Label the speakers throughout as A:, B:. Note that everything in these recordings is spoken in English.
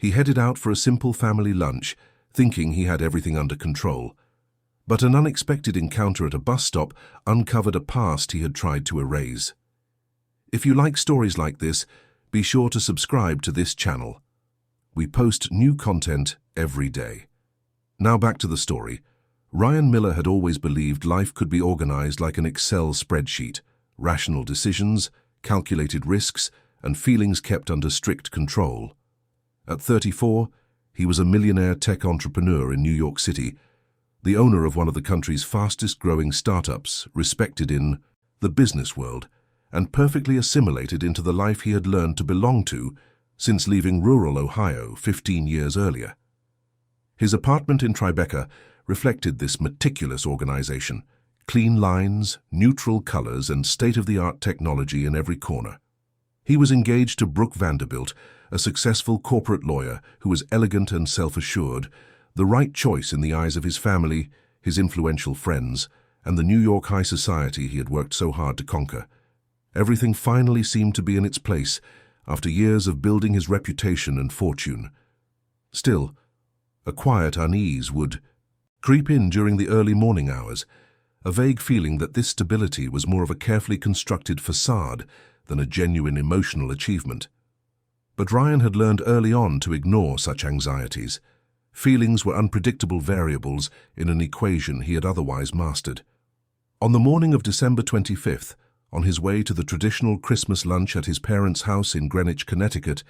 A: He headed out for a simple family lunch, thinking he had everything under control. But an unexpected encounter at a bus stop uncovered a past he had tried to erase. If you like stories like this, be sure to subscribe to this channel. We post new content every day. Now back to the story. Ryan Miller had always believed life could be organized like an Excel spreadsheet: rational decisions, calculated risks, and feelings kept under strict control. At 34, he was a millionaire tech entrepreneur in New York City, the owner of one of the country's fastest-growing startups, respected in the business world, and perfectly assimilated into the life he had learned to belong to since leaving rural Ohio 15 years earlier. His apartment in Tribeca reflected this meticulous organization: clean lines, neutral colors, and state-of-the-art technology in every corner. He was engaged to Brooke Vanderbilt, a successful corporate lawyer who was elegant and self-assured, the right choice in the eyes of his family, his influential friends, and the New York high society he had worked so hard to conquer. Everything finally seemed to be in its place after years of building his reputation and fortune. Still, a quiet unease would creep in during the early morning hours, a vague feeling that this stability was more of a carefully constructed facade than a genuine emotional achievement. But Ryan had learned early on to ignore such anxieties. Feelings were unpredictable variables in an equation he had otherwise mastered. On the morning of December 25th, on his way to the traditional Christmas lunch at his parents' house in Greenwich, Connecticut,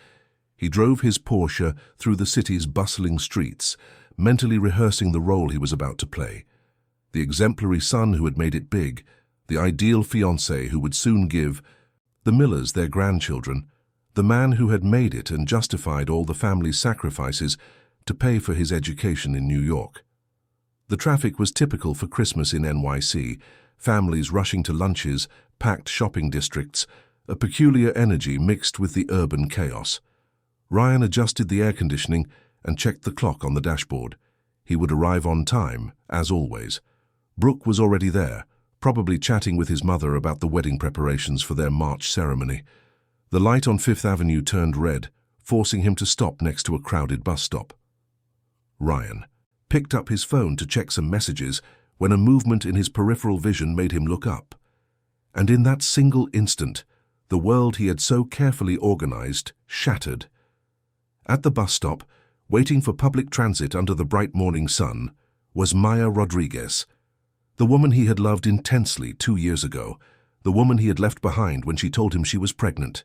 A: he drove his Porsche through the city's bustling streets, mentally rehearsing the role he was about to play. The exemplary son who had made it big, the ideal fiancé who would soon give the Millers their grandchildren, the man who had made it and justified all the family's sacrifices to pay for his education in New York. The traffic was typical for Christmas in NYC, families rushing to lunches, packed shopping districts, a peculiar energy mixed with the urban chaos. Ryan adjusted the air conditioning and checked the clock on the dashboard. He would arrive on time, as always. Brooke was already there, probably chatting with his mother about the wedding preparations for their March ceremony. The light on Fifth Avenue turned red, forcing him to stop next to a crowded bus stop. Ryan picked up his phone to check some messages when a movement in his peripheral vision made him look up. And in that single instant, the world he had so carefully organized shattered. At the bus stop, waiting for public transit under the bright morning sun, was Maya Rodriguez, the woman he had loved intensely 2 years ago, the woman he had left behind when she told him she was pregnant,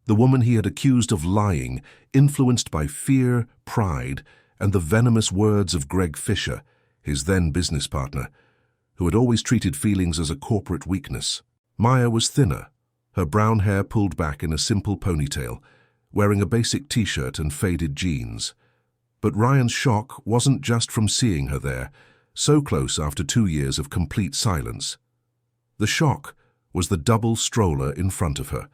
A: the woman he had accused of lying, influenced by fear, pride, and the venomous words of Greg Fisher, his then business partner, who had always treated feelings as a corporate weakness. Maya was thinner, her brown hair pulled back in a simple ponytail, wearing a basic t-shirt and faded jeans. But Ryan's shock wasn't just from seeing her there, so close after 2 years of complete silence. The shock was the double stroller in front of her,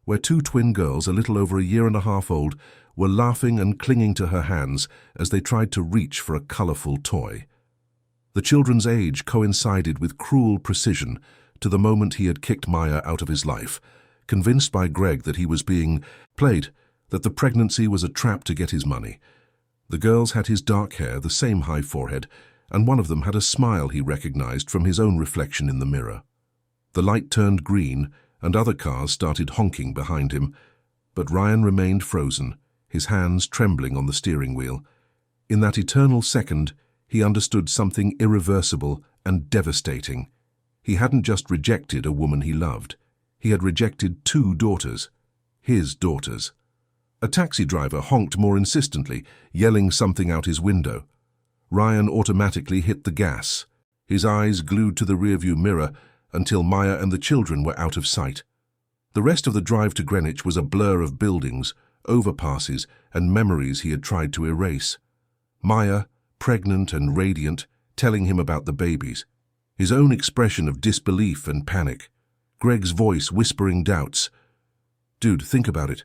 A: where 2 twin girls, a little over a year and a half old, were laughing and clinging to her hands as they tried to reach for a colorful toy. The children's age coincided with cruel precision to the moment he had kicked Maya out of his life, convinced by Greg that he was being played, that the pregnancy was a trap to get his money. The girls had his dark hair, the same high forehead, and one of them had a smile he recognized from his own reflection in the mirror. The light turned green, and other cars started honking behind him, but Ryan remained frozen, his hands trembling on the steering wheel. In that eternal second, he understood something irreversible and devastating. He hadn't just rejected a woman he loved. He had rejected 2 daughters, his daughters. A taxi driver honked more insistently, yelling something out his window. Ryan automatically hit the gas, his eyes glued to the rearview mirror until Maya and the children were out of sight. The rest of the drive to Greenwich was a blur of buildings, overpasses, and memories he had tried to erase. Maya, pregnant and radiant, telling him about the babies. His own expression of disbelief and panic. Greg's voice whispering doubts. Dude, think about it.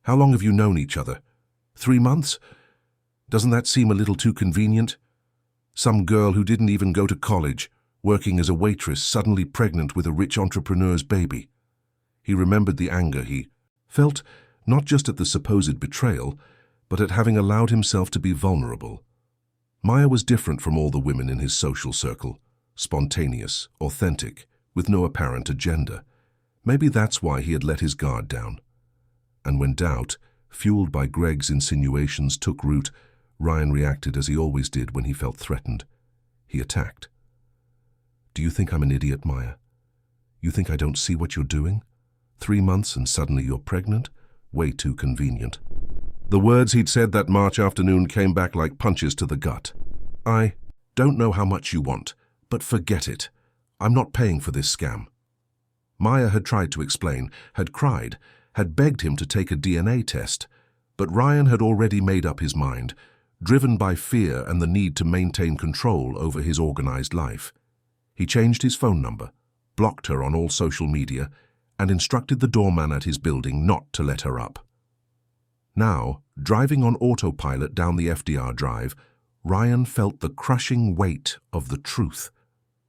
A: How long have you known each other? 3 months? Doesn't that seem a little too convenient? Some girl who didn't even go to college, working as a waitress, suddenly pregnant with a rich entrepreneur's baby. He remembered the anger he felt, not just at the supposed betrayal, but at having allowed himself to be vulnerable. Maya was different from all the women in his social circle, spontaneous, authentic, with no apparent agenda. Maybe that's why he had let his guard down. And when doubt, fueled by Greg's insinuations, took root, Ryan reacted as he always did when he felt threatened. He attacked. "Do you think I'm an idiot, Maya? You think I don't see what you're doing? 3 months and suddenly you're pregnant? Way too convenient." The words he'd said that March afternoon came back like punches to the gut. "I don't know how much you want, but forget it. I'm not paying for this scam." Maya had tried to explain, had cried, had begged him to take a DNA test, but Ryan had already made up his mind, driven by fear and the need to maintain control over his organized life. He changed his phone number, blocked her on all social media, and instructed the doorman at his building not to let her up. Now, driving on autopilot down the FDR drive, Ryan felt the crushing weight of the truth.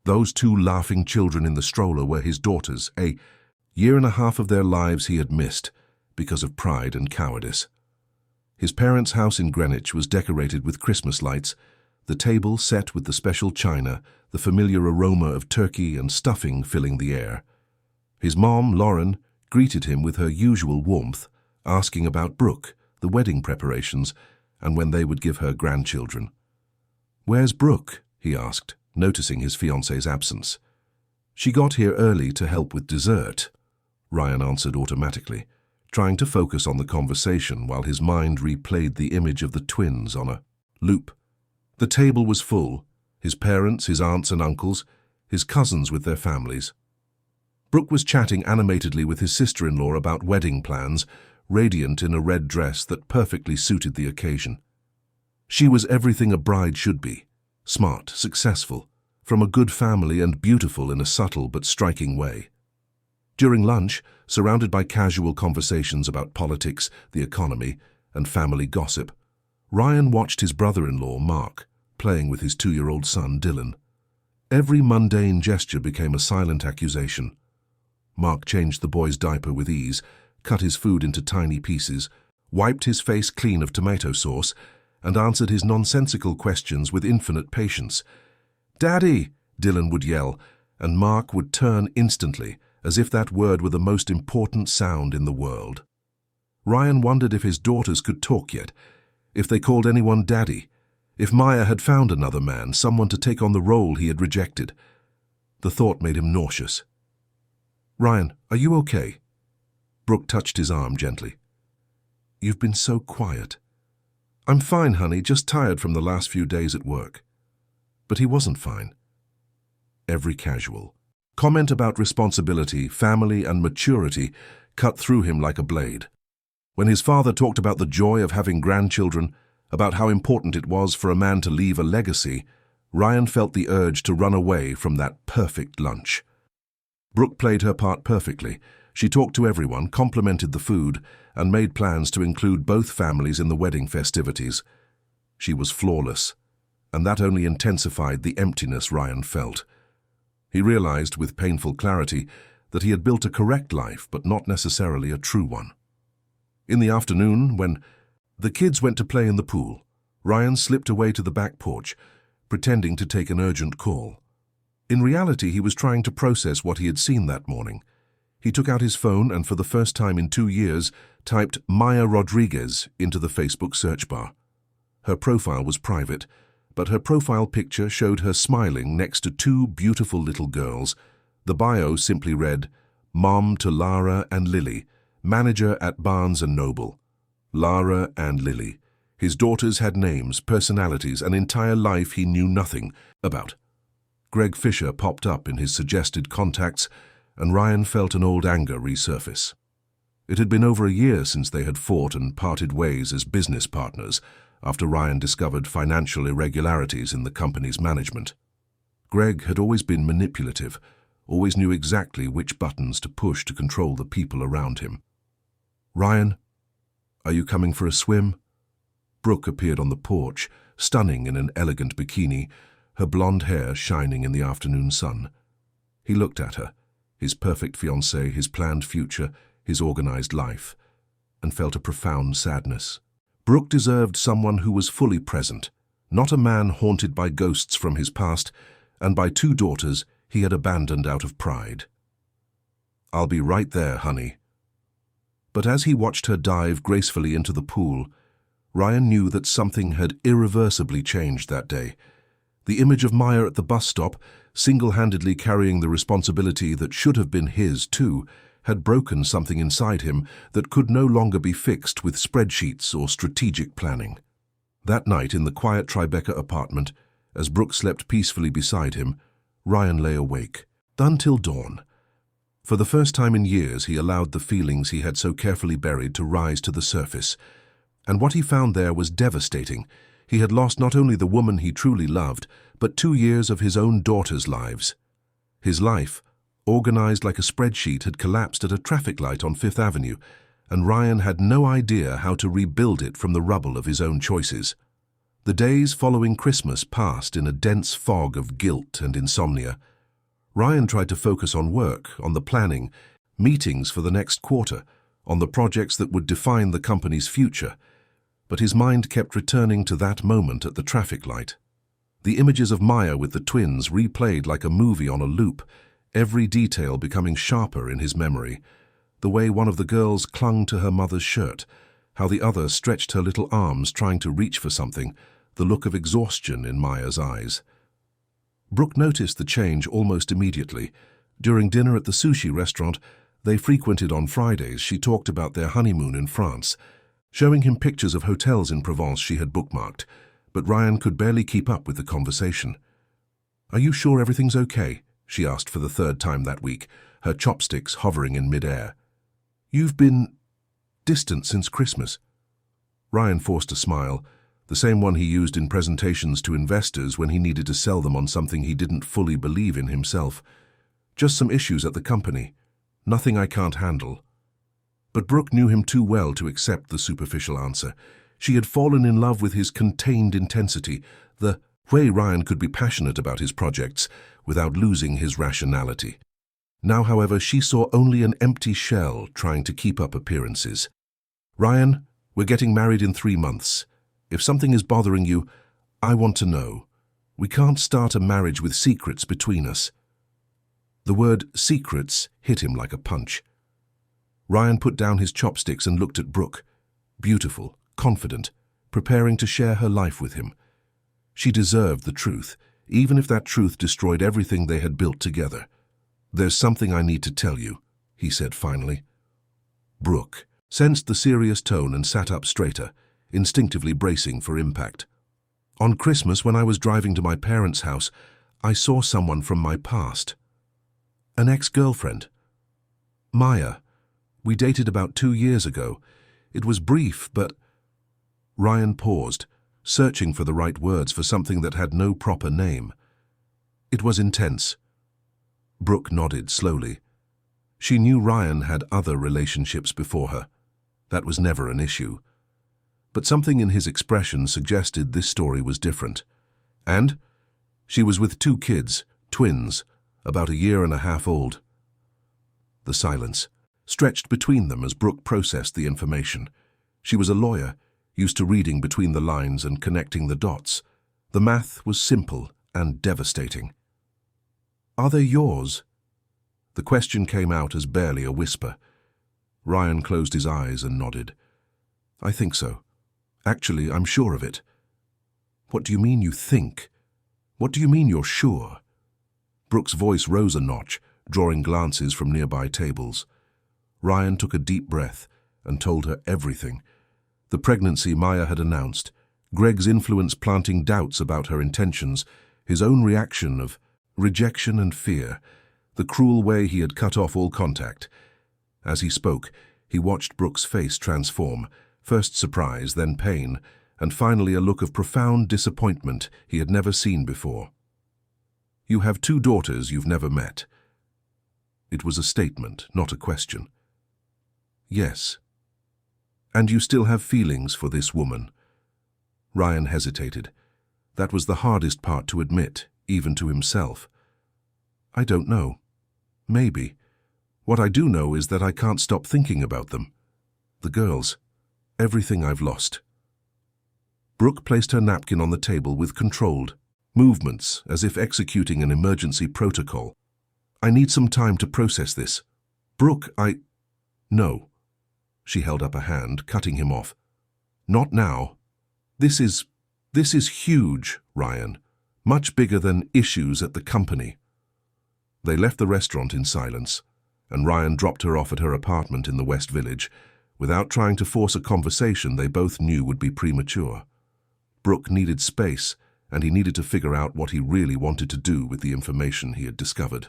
A: Those 2 laughing children in the stroller were his daughters, a year and a half of their lives he had missed because of pride and cowardice. His parents' house in Greenwich was decorated with Christmas lights, the table set with the special china, the familiar aroma of turkey and stuffing filling the air. His mom, Lauren, greeted him with her usual warmth, asking about Brooke, the wedding preparations, and when they would give her grandchildren. "Where's Brooke?" he asked, noticing his fiancée's absence. "She got here early to help with dessert," Ryan answered automatically, trying to focus on the conversation while his mind replayed the image of the twins on a loop. The table was full, his parents, his aunts and uncles, his cousins with their families. Brooke was chatting animatedly with his sister-in-law about wedding plans, radiant in a red dress that perfectly suited the occasion. She was everything a bride should be, smart, successful, from a good family and beautiful in a subtle but striking way. During lunch, surrounded by casual conversations about politics, the economy, and family gossip, Ryan watched his brother-in-law, Mark, playing with his 2-year-old son, Dylan. Every mundane gesture became a silent accusation. Mark changed the boy's diaper with ease, cut his food into tiny pieces, wiped his face clean of tomato sauce, and answered his nonsensical questions with infinite patience. "Daddy!" Dylan would yell, and Mark would turn instantly, as if that word were the most important sound in the world. Ryan wondered if his daughters could talk yet, if they called anyone daddy, if Maya had found another man, someone to take on the role he had rejected. The thought made him nauseous. "Ryan, are you okay?" Brooke touched his arm gently. "You've been so quiet." "I'm fine, honey, just tired from the last few days at work." But he wasn't fine. Every casual comment about responsibility, family, and maturity cut through him like a blade. When his father talked about the joy of having grandchildren, about how important it was for a man to leave a legacy, Ryan felt the urge to run away from that perfect lunch. Brooke played her part perfectly. She talked to everyone, complimented the food, and made plans to include both families in the wedding festivities. She was flawless, and that only intensified the emptiness Ryan felt. He realized with painful clarity that he had built a correct life, but not necessarily a true one. In the afternoon, when the kids went to play in the pool, Ryan slipped away to the back porch, pretending to take an urgent call. In reality, he was trying to process what he had seen that morning. He took out his phone and for the first time in 2 years typed Maya Rodriguez into the Facebook search bar. Her profile was private, but her profile picture showed her smiling next to 2 beautiful little girls. The bio simply read, "Mom to Lara and Lily, manager at Barnes & Noble." Lara and Lily. His daughters had names, personalities, an entire life he knew nothing about. Greg Fisher popped up in his suggested contacts, and Ryan felt an old anger resurface. It had been over a year since they had fought and parted ways as business partners, after Ryan discovered financial irregularities in the company's management. Greg had always been manipulative, always knew exactly which buttons to push to control the people around him. "Ryan, are you coming for a swim?" Brooke appeared on the porch, stunning in an elegant bikini, her blonde hair shining in the afternoon sun. He looked at her, his perfect fiancée, his planned future, his organized life, and felt a profound sadness. Brooke deserved someone who was fully present, not a man haunted by ghosts from his past and by two daughters he had abandoned out of pride. "I'll be right there, honey." But as he watched her dive gracefully into the pool, Ryan knew that something had irreversibly changed that day. The image of Maya at the bus stop, single-handedly carrying the responsibility that should have been his too, had broken something inside him that could no longer be fixed with spreadsheets or strategic planning. That night in the quiet Tribeca apartment, as Brooke slept peacefully beside him, Ryan lay awake, until dawn. For the first time in years, he allowed the feelings he had so carefully buried to rise to the surface. And what he found there was devastating. He had lost not only the woman he truly loved, but 2 years of his own daughters' lives. His life, organized like a spreadsheet, had collapsed at a traffic light on Fifth Avenue, and Ryan had no idea how to rebuild it from the rubble of his own choices. The days following Christmas passed in a dense fog of guilt and insomnia. Ryan tried to focus on work, on the planning, meetings for the next quarter, on the projects that would define the company's future, but his mind kept returning to that moment at the traffic light. The images of Maya with the twins replayed like a movie on a loop, every detail becoming sharper in his memory. The way one of the girls clung to her mother's shirt, how the other stretched her little arms trying to reach for something, the look of exhaustion in Maya's eyes. Brooke noticed the change almost immediately. During dinner at the sushi restaurant they frequented on Fridays, she talked about their honeymoon in France, showing him pictures of hotels in Provence she had bookmarked, but Ryan could barely keep up with the conversation. "Are you sure everything's okay?" she asked for the 3rd time that week, her chopsticks hovering in mid-air. "You've been distant since Christmas." Ryan forced a smile, the same one he used in presentations to investors when he needed to sell them on something he didn't fully believe in himself. "Just some issues at the company. Nothing I can't handle." But Brooke knew him too well to accept the superficial answer. She had fallen in love with his contained intensity, the way Ryan could be passionate about his projects without losing his rationality. Now, however, she saw only an empty shell trying to keep up appearances. "Ryan, we're getting married in 3 months. If something is bothering you, I want to know. We can't start a marriage with secrets between us." The word secrets hit him like a punch. Ryan put down his chopsticks and looked at Brooke, beautiful, confident, preparing to share her life with him. She deserved the truth, even if that truth destroyed everything they had built together. "There's something I need to tell you," he said finally. Brooke sensed the serious tone and sat up straighter, instinctively bracing for impact. "On Christmas, when I was driving to my parents' house, I saw someone from my past. An ex-girlfriend. Maya. We dated about 2 years ago. It was brief, but—" Ryan paused, searching for the right words for something that had no proper name. "It was intense." Brooke nodded slowly. She knew Ryan had other relationships before her. That was never an issue. But something in his expression suggested this story was different. "And? She was with 2 kids, twins, about 1.5 years old." The silence stretched between them as Brooke processed the information. She was a lawyer, used to reading between the lines and connecting the dots. The math was simple and devastating. "Are they yours?" The question came out as barely a whisper. Ryan closed his eyes and nodded. "I think so. Actually, I'm sure of it." "What do you mean you think? What do you mean you're sure?" Brooke's voice rose a notch, drawing glances from nearby tables. Ryan took a deep breath and told her everything. The pregnancy Maya had announced, Greg's influence planting doubts about her intentions, his own reaction of rejection and fear, the cruel way he had cut off all contact. As he spoke, he watched Brooke's face transform, first surprise, then pain, and finally a look of profound disappointment he had never seen before. "You have 2 daughters you've never met." It was a statement, not a question. "Yes." "And you still have feelings for this woman?" Ryan hesitated. That was the hardest part to admit, even to himself. "I don't know. Maybe. What I do know is that I can't stop thinking about them. The girls. Everything I've lost." Brooke placed her napkin on the table with controlled movements, as if executing an emergency protocol. I need some time to process this. Brooke, No. She held up a hand, cutting him off. Not now. This is huge, Ryan. Much bigger than issues at the company. They left the restaurant in silence, and Ryan dropped her off at her apartment in the West Village. Without trying to force a conversation they both knew would be premature. Brooke needed space, and he needed to figure out what he really wanted to do with the information he had discovered.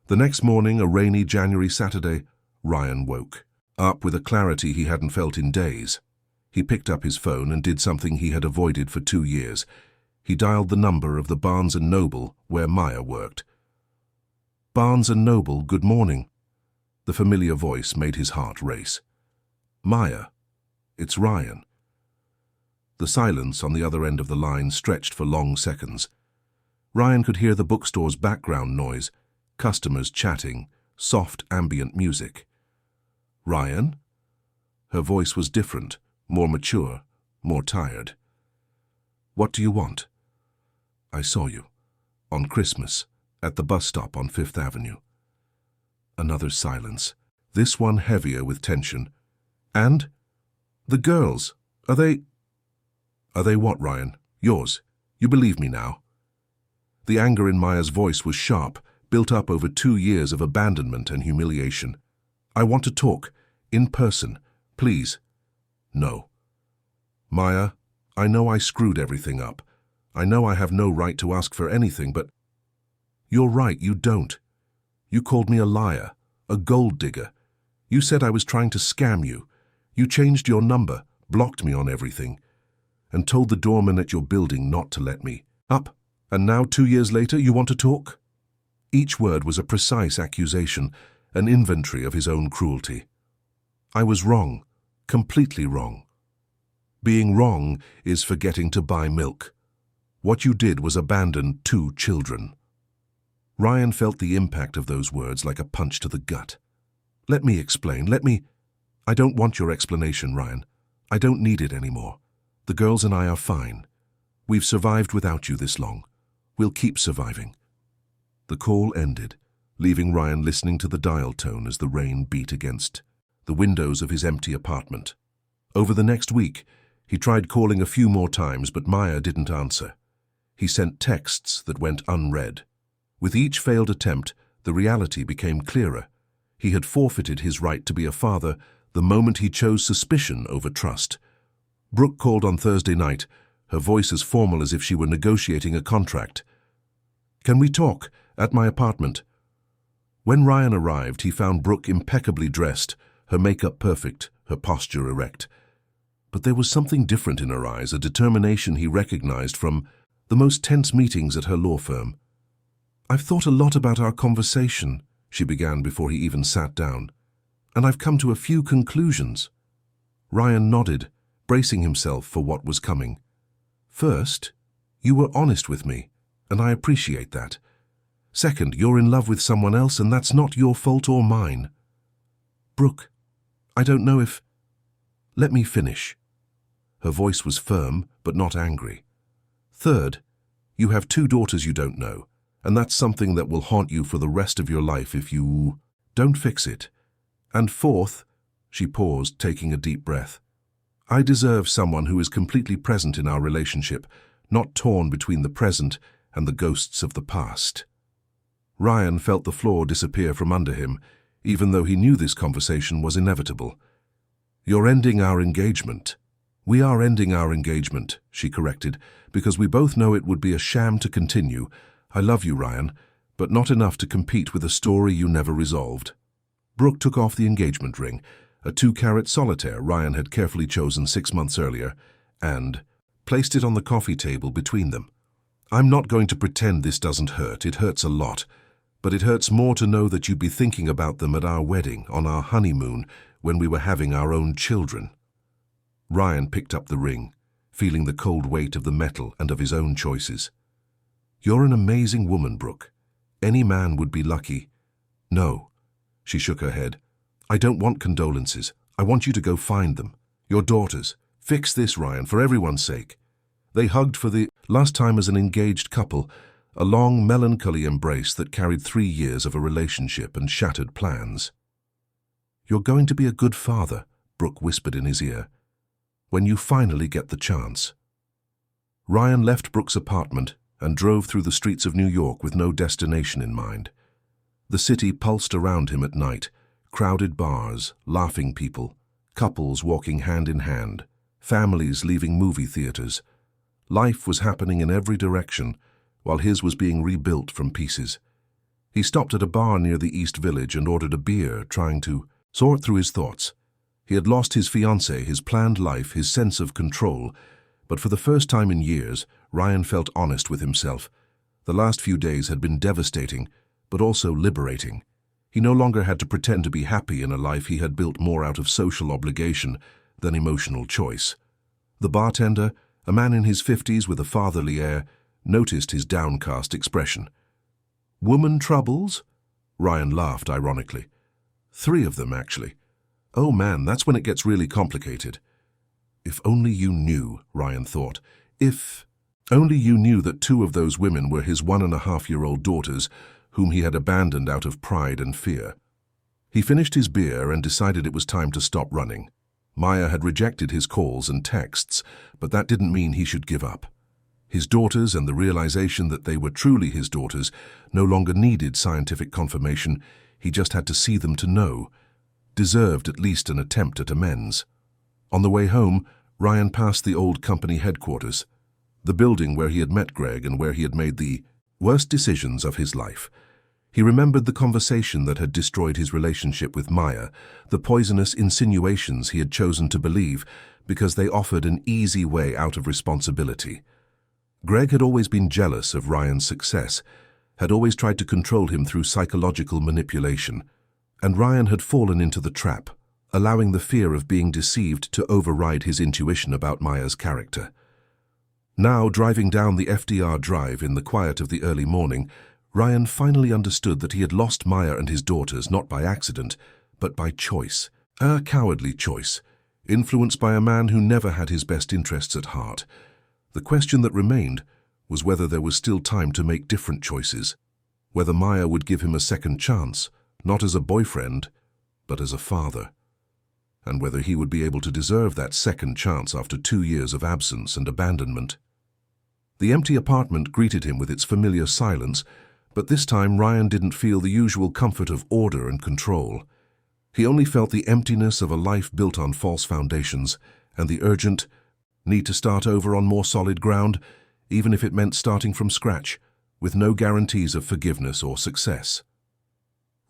A: The next morning, a rainy January Saturday, Ryan woke up with a clarity he hadn't felt in days. He picked up his phone and did something he had avoided for 2 years. He dialed the number of the Barnes & Noble where Maya worked. Barnes & Noble, good morning. The familiar voice made his heart race. Maya, it's Ryan. The silence on the other end of the line stretched for long seconds. Ryan could hear the bookstore's background noise, customers chatting, soft ambient music. Ryan? Her voice was different, more mature, more tired. What do you want? I saw you, on Christmas, at the bus stop on 5th Avenue. Another silence, this one heavier with tension. And? The girls, are they what, Ryan? Yours? You believe me now? The anger in Maya's voice was sharp, built up over 2 years of abandonment and humiliation. I want to talk, in person, please. No. Maya, I know I screwed everything up. I know I have no right to ask for anything, but... You're right, you don't. You called me a liar, a gold digger. You said I was trying to scam you. You changed your number, blocked me on everything, and told the doorman at your building not to let me up. And now, 2 years later, you want to talk? Each word was a precise accusation, an inventory of his own cruelty. I was wrong, completely wrong. Being wrong is forgetting to buy milk. What you did was abandon 2 children. Ryan felt the impact of those words like a punch to the gut. Let me explain, I don't want your explanation, Ryan. I don't need it anymore. The girls and I are fine. We've survived without you this long. We'll keep surviving. The call ended, leaving Ryan listening to the dial tone as the rain beat against the windows of his empty apartment. Over the next week, he tried calling a few more times, but Maya didn't answer. He sent texts that went unread. With each failed attempt, the reality became clearer. He had forfeited his right to be a father the moment he chose suspicion over trust. Brooke called on Thursday night, her voice as formal as if she were negotiating a contract. Can we talk? At my apartment. When Ryan arrived, he found Brooke impeccably dressed, her makeup perfect, her posture erect. But there was something different in her eyes, a determination he recognized from the most tense meetings at her law firm. I've thought a lot about our conversation, she began before he even sat down, and I've come to a few conclusions. Ryan nodded, bracing himself for what was coming. First, you were honest with me, and I appreciate that. Second, you're in love with someone else, and that's not your fault or mine. Brooke, I don't know if... Let me finish. Her voice was firm, but not angry. Third, you have 2 daughters you don't know, and that's something that will haunt you for the rest of your life if you don't fix it. And fourth, she paused, taking a deep breath. I deserve someone who is completely present in our relationship, not torn between the present and the ghosts of the past. Ryan felt the floor disappear from under him, even though he knew this conversation was inevitable. You're ending our engagement. We are ending our engagement, she corrected, because we both know it would be a sham to continue. I love you, Ryan, but not enough to compete with a story you never resolved. Brooke took off the engagement ring, a 2-carat solitaire Ryan had carefully chosen 6 months earlier, and placed it on the coffee table between them. I'm not going to pretend this doesn't hurt. It hurts a lot. But it hurts more to know that you'd be thinking about them at our wedding, on our honeymoon, when we were having our own children. Ryan picked up the ring, feeling the cold weight of the metal and of his own choices. You're an amazing woman, Brooke. Any man would be lucky. No. She shook her head. I don't want condolences. I want you to go find them. Your daughters. Fix this, Ryan, for everyone's sake. They hugged for the last time as an engaged couple, a long, melancholy embrace that carried 3 years of a relationship and shattered plans. "You're going to be a good father," Brooke whispered in his ear, "when you finally get the chance." Ryan left Brooke's apartment and drove through the streets of New York with no destination in mind. The city pulsed around him at night, crowded bars, laughing people, couples walking hand in hand, families leaving movie theaters. Life was happening in every direction, while his was being rebuilt from pieces. He stopped at a bar near the East Village and ordered a beer, trying to sort through his thoughts. He had lost his fiancée, his planned life, his sense of control, but for the first time in years, Ryan felt honest with himself. The last few days had been devastating, but also liberating. He no longer had to pretend to be happy in a life he had built more out of social obligation than emotional choice. The bartender, a man in his 50s with a fatherly air, noticed his downcast expression. "Woman troubles?" Ryan laughed ironically. "3 of them, actually. Oh man, that's when it gets really complicated." If only you knew, Ryan thought. If only you knew that 2 of those women were his 1.5-year-old daughters, whom he had abandoned out of pride and fear. He finished his beer and decided it was time to stop running. Maya had rejected his calls and texts, but that didn't mean he should give up. His daughters and the realization that they were truly his daughters no longer needed scientific confirmation. He just had to see them to know. Deserved at least an attempt at amends. On the way home, Ryan passed the old company headquarters, the building where he had met Greg and where he had made the worst decisions of his life. He remembered the conversation that had destroyed his relationship with Maya, the poisonous insinuations he had chosen to believe because they offered an easy way out of responsibility. Greg had always been jealous of Ryan's success, had always tried to control him through psychological manipulation, and Ryan had fallen into the trap, allowing the fear of being deceived to override his intuition about Maya's character. Now, driving down the FDR Drive in the quiet of the early morning, Ryan finally understood that he had lost Maya and his daughters not by accident, but by choice. A cowardly choice, influenced by a man who never had his best interests at heart. The question that remained was whether there was still time to make different choices, whether Maya would give him a second chance, not as a boyfriend, but as a father, and whether he would be able to deserve that second chance after 2 years of absence and abandonment. The empty apartment greeted him with its familiar silence, but this time Ryan didn't feel the usual comfort of order and control. He only felt the emptiness of a life built on false foundations and the urgent need to start over on more solid ground, even if it meant starting from scratch, with no guarantees of forgiveness or success.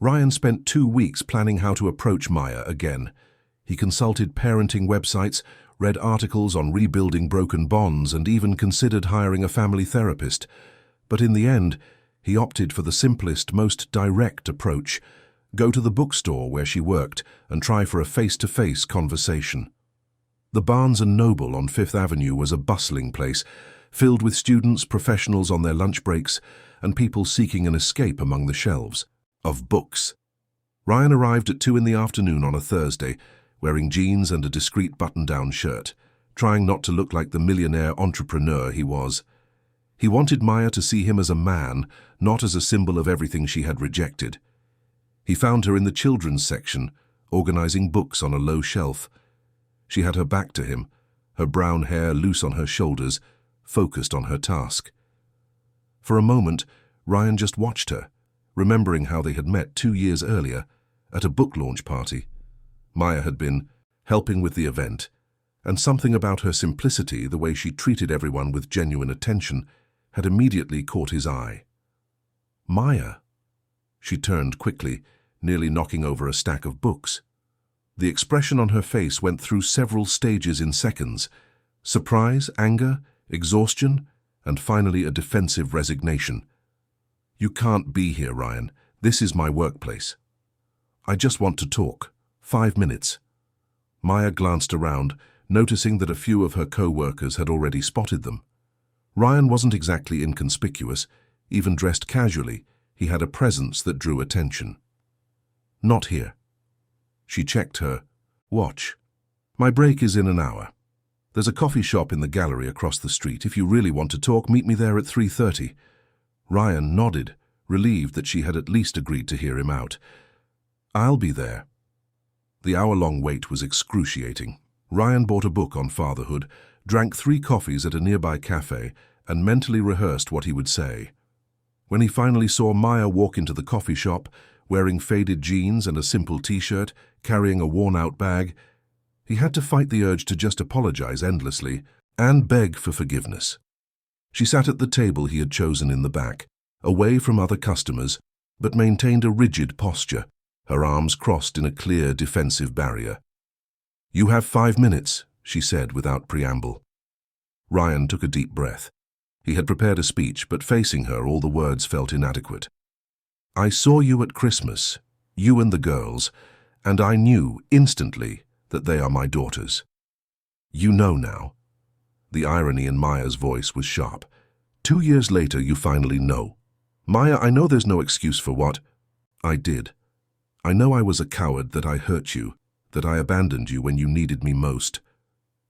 A: Ryan spent 2 weeks planning how to approach Maya again. He consulted parenting websites, read articles on rebuilding broken bonds, and even considered hiring a family therapist. But in the end, he opted for the simplest, most direct approach: go to the bookstore where she worked and try for a face-to-face conversation. The Barnes & Noble on Fifth Avenue was a bustling place, filled with students, professionals on their lunch breaks, and people seeking an escape among the shelves of books. Ryan arrived at 2 in the afternoon on a Thursday, wearing jeans and a discreet button-down shirt, trying not to look like the millionaire entrepreneur he was. He wanted Maya to see him as a man, not as a symbol of everything she had rejected. He found her in the children's section, organizing books on a low shelf. She had her back to him, her brown hair loose on her shoulders, focused on her task. For a moment, Ryan just watched her, remembering how they had met 2 years earlier at a book launch party. Maya had been helping with the event, and something about her simplicity, the way she treated everyone with genuine attention, had immediately caught his eye. "Maya." She turned quickly, nearly knocking over a stack of books. The expression on her face went through several stages in seconds: surprise, anger, exhaustion, and finally a defensive resignation. "You can't be here, Ryan. This is my workplace. I just want to talk. 5 minutes." Maya glanced around, noticing that a few of her co-workers had already spotted them. Ryan wasn't exactly inconspicuous. Even dressed casually, he had a presence that drew attention. "Not here." She checked her watch. "My break is in an hour." There's a coffee shop in the gallery across the street. If you really want to talk, meet me there at 3:30. Ryan nodded, relieved that she had at least agreed to hear him out. I'll be there. The hour-long wait was excruciating. Ryan bought a book on fatherhood, drank 3 coffees at a nearby cafe, and mentally rehearsed what he would say. When he finally saw Maya walk into the coffee shop, wearing faded jeans and a simple t-shirt, carrying a worn-out bag, he had to fight the urge to just apologize endlessly and beg for forgiveness. She sat at the table he had chosen in the back, away from other customers, but maintained a rigid posture, her arms crossed in a clear defensive barrier. "You have 5 minutes," she said without preamble. Ryan took a deep breath. He had prepared a speech, but facing her, all the words felt inadequate. "I saw you at Christmas, you and the girls, and I knew instantly that they are my daughters. You know now." The irony in Maya's voice was sharp. 2 years later, you finally know. Maya, I know there's no excuse for what I did. I know I was a coward, that I hurt you, that I abandoned you when you needed me most.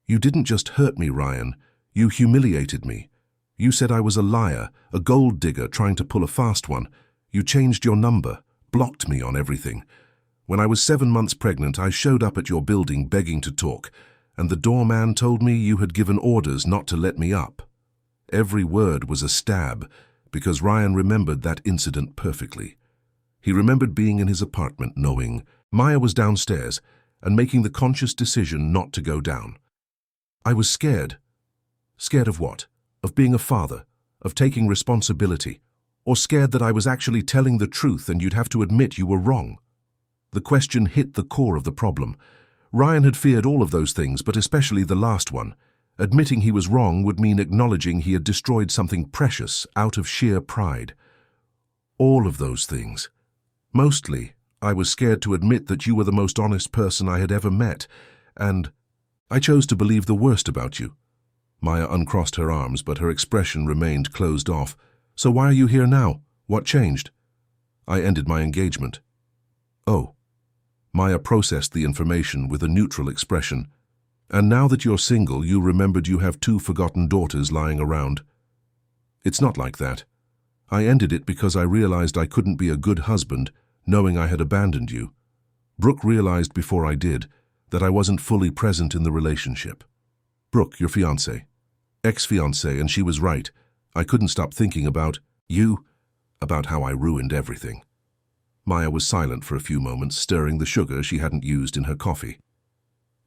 A: You didn't just hurt me, Ryan. You humiliated me. You said I was a liar, a gold digger trying to pull a fast one. You changed your number, blocked me on everything. When I was 7 months pregnant, I showed up at your building begging to talk, and the doorman told me you had given orders not to let me up. Every word was a stab, because Ryan remembered that incident perfectly. He remembered being in his apartment knowing Maya was downstairs and making the conscious decision not to go down. I was scared. Scared of what? Of being a father, of taking responsibility, or scared that I was actually telling the truth and you'd have to admit you were wrong? The question hit the core of the problem. Ryan had feared all of those things, but especially the last one. Admitting he was wrong would mean acknowledging he had destroyed something precious out of sheer pride. All of those things. Mostly, I was scared to admit that you were the most honest person I had ever met, and I chose to believe the worst about you. Maya uncrossed her arms, but her expression remained closed off. So why are you here now? What changed? I ended my engagement. Oh. Maya processed the information with a neutral expression. And now that you're single, you remembered you have 2 forgotten daughters lying around. It's not like that. I ended it because I realized I couldn't be a good husband, knowing I had abandoned you. Brooke realized before I did that I wasn't fully present in the relationship. Brooke, your fiancée. Ex-fiancée, and she was right. I couldn't stop thinking about you, about how I ruined everything. Maya was silent for a few moments, stirring the sugar she hadn't used in her coffee.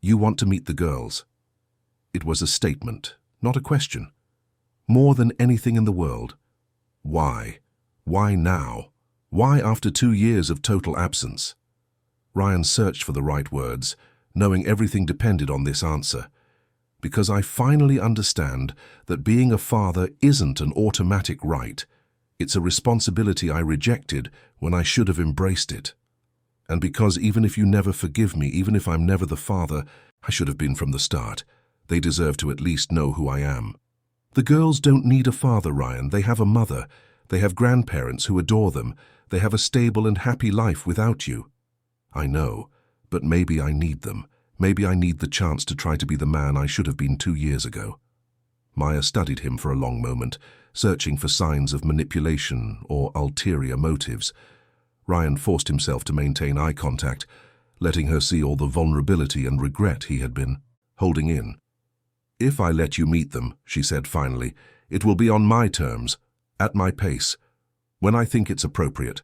A: You want to meet the girls. It was a statement, not a question. More than anything in the world. Why? Why now? Why after 2 years of total absence? Ryan searched for the right words, knowing everything depended on this answer. Because I finally understand that being a father isn't an automatic right. It's a responsibility I rejected when I should have embraced it. And because even if you never forgive me, even if I'm never the father I should have been from the start, they deserve to at least know who I am. The girls don't need a father, Ryan. They have a mother. They have grandparents who adore them. They have a stable and happy life without you. I know, but maybe I need them. Maybe I need the chance to try to be the man I should have been 2 years ago. Maya studied him for a long moment, searching for signs of manipulation or ulterior motives. Ryan forced himself to maintain eye contact, letting her see all the vulnerability and regret he had been holding in. If I let you meet them, she said finally, it will be on my terms, at my pace, when I think it's appropriate.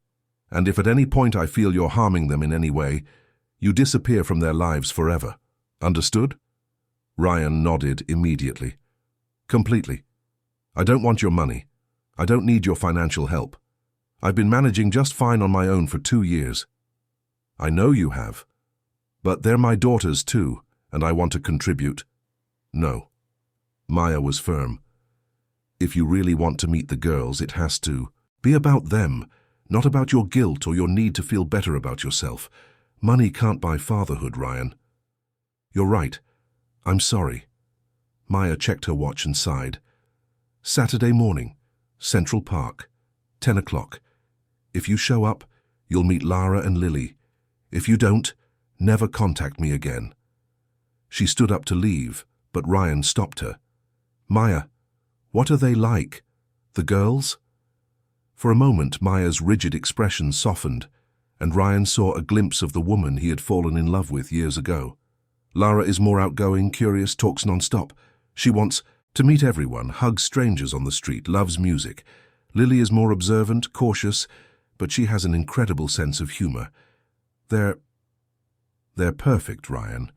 A: And if at any point I feel you're harming them in any way, you disappear from their lives forever. Understood? Ryan nodded immediately. Completely. I don't want your money. I don't need your financial help. I've been managing just fine on my own for 2 years. I know you have. But they're my daughters too, and I want to contribute. No. Maya was firm. If you really want to meet the girls, it has to be about them, not about your guilt or your need to feel better about yourself. Money can't buy fatherhood, Ryan. You're right. I'm sorry. Maya checked her watch and sighed. Saturday morning, Central Park, 10 o'clock. If you show up, you'll meet Lara and Lily. If you don't, never contact me again. She stood up to leave, but Ryan stopped her. "Maya, what are they like? The girls?" For a moment, Maya's rigid expression softened, and Ryan saw a glimpse of the woman he had fallen in love with years ago. "Lara is more outgoing, curious, talks non-stop. She wants to meet everyone, hugs strangers on the street, loves music. Lily is more observant, cautious, but she has an incredible sense of humor. They're perfect, Ryan,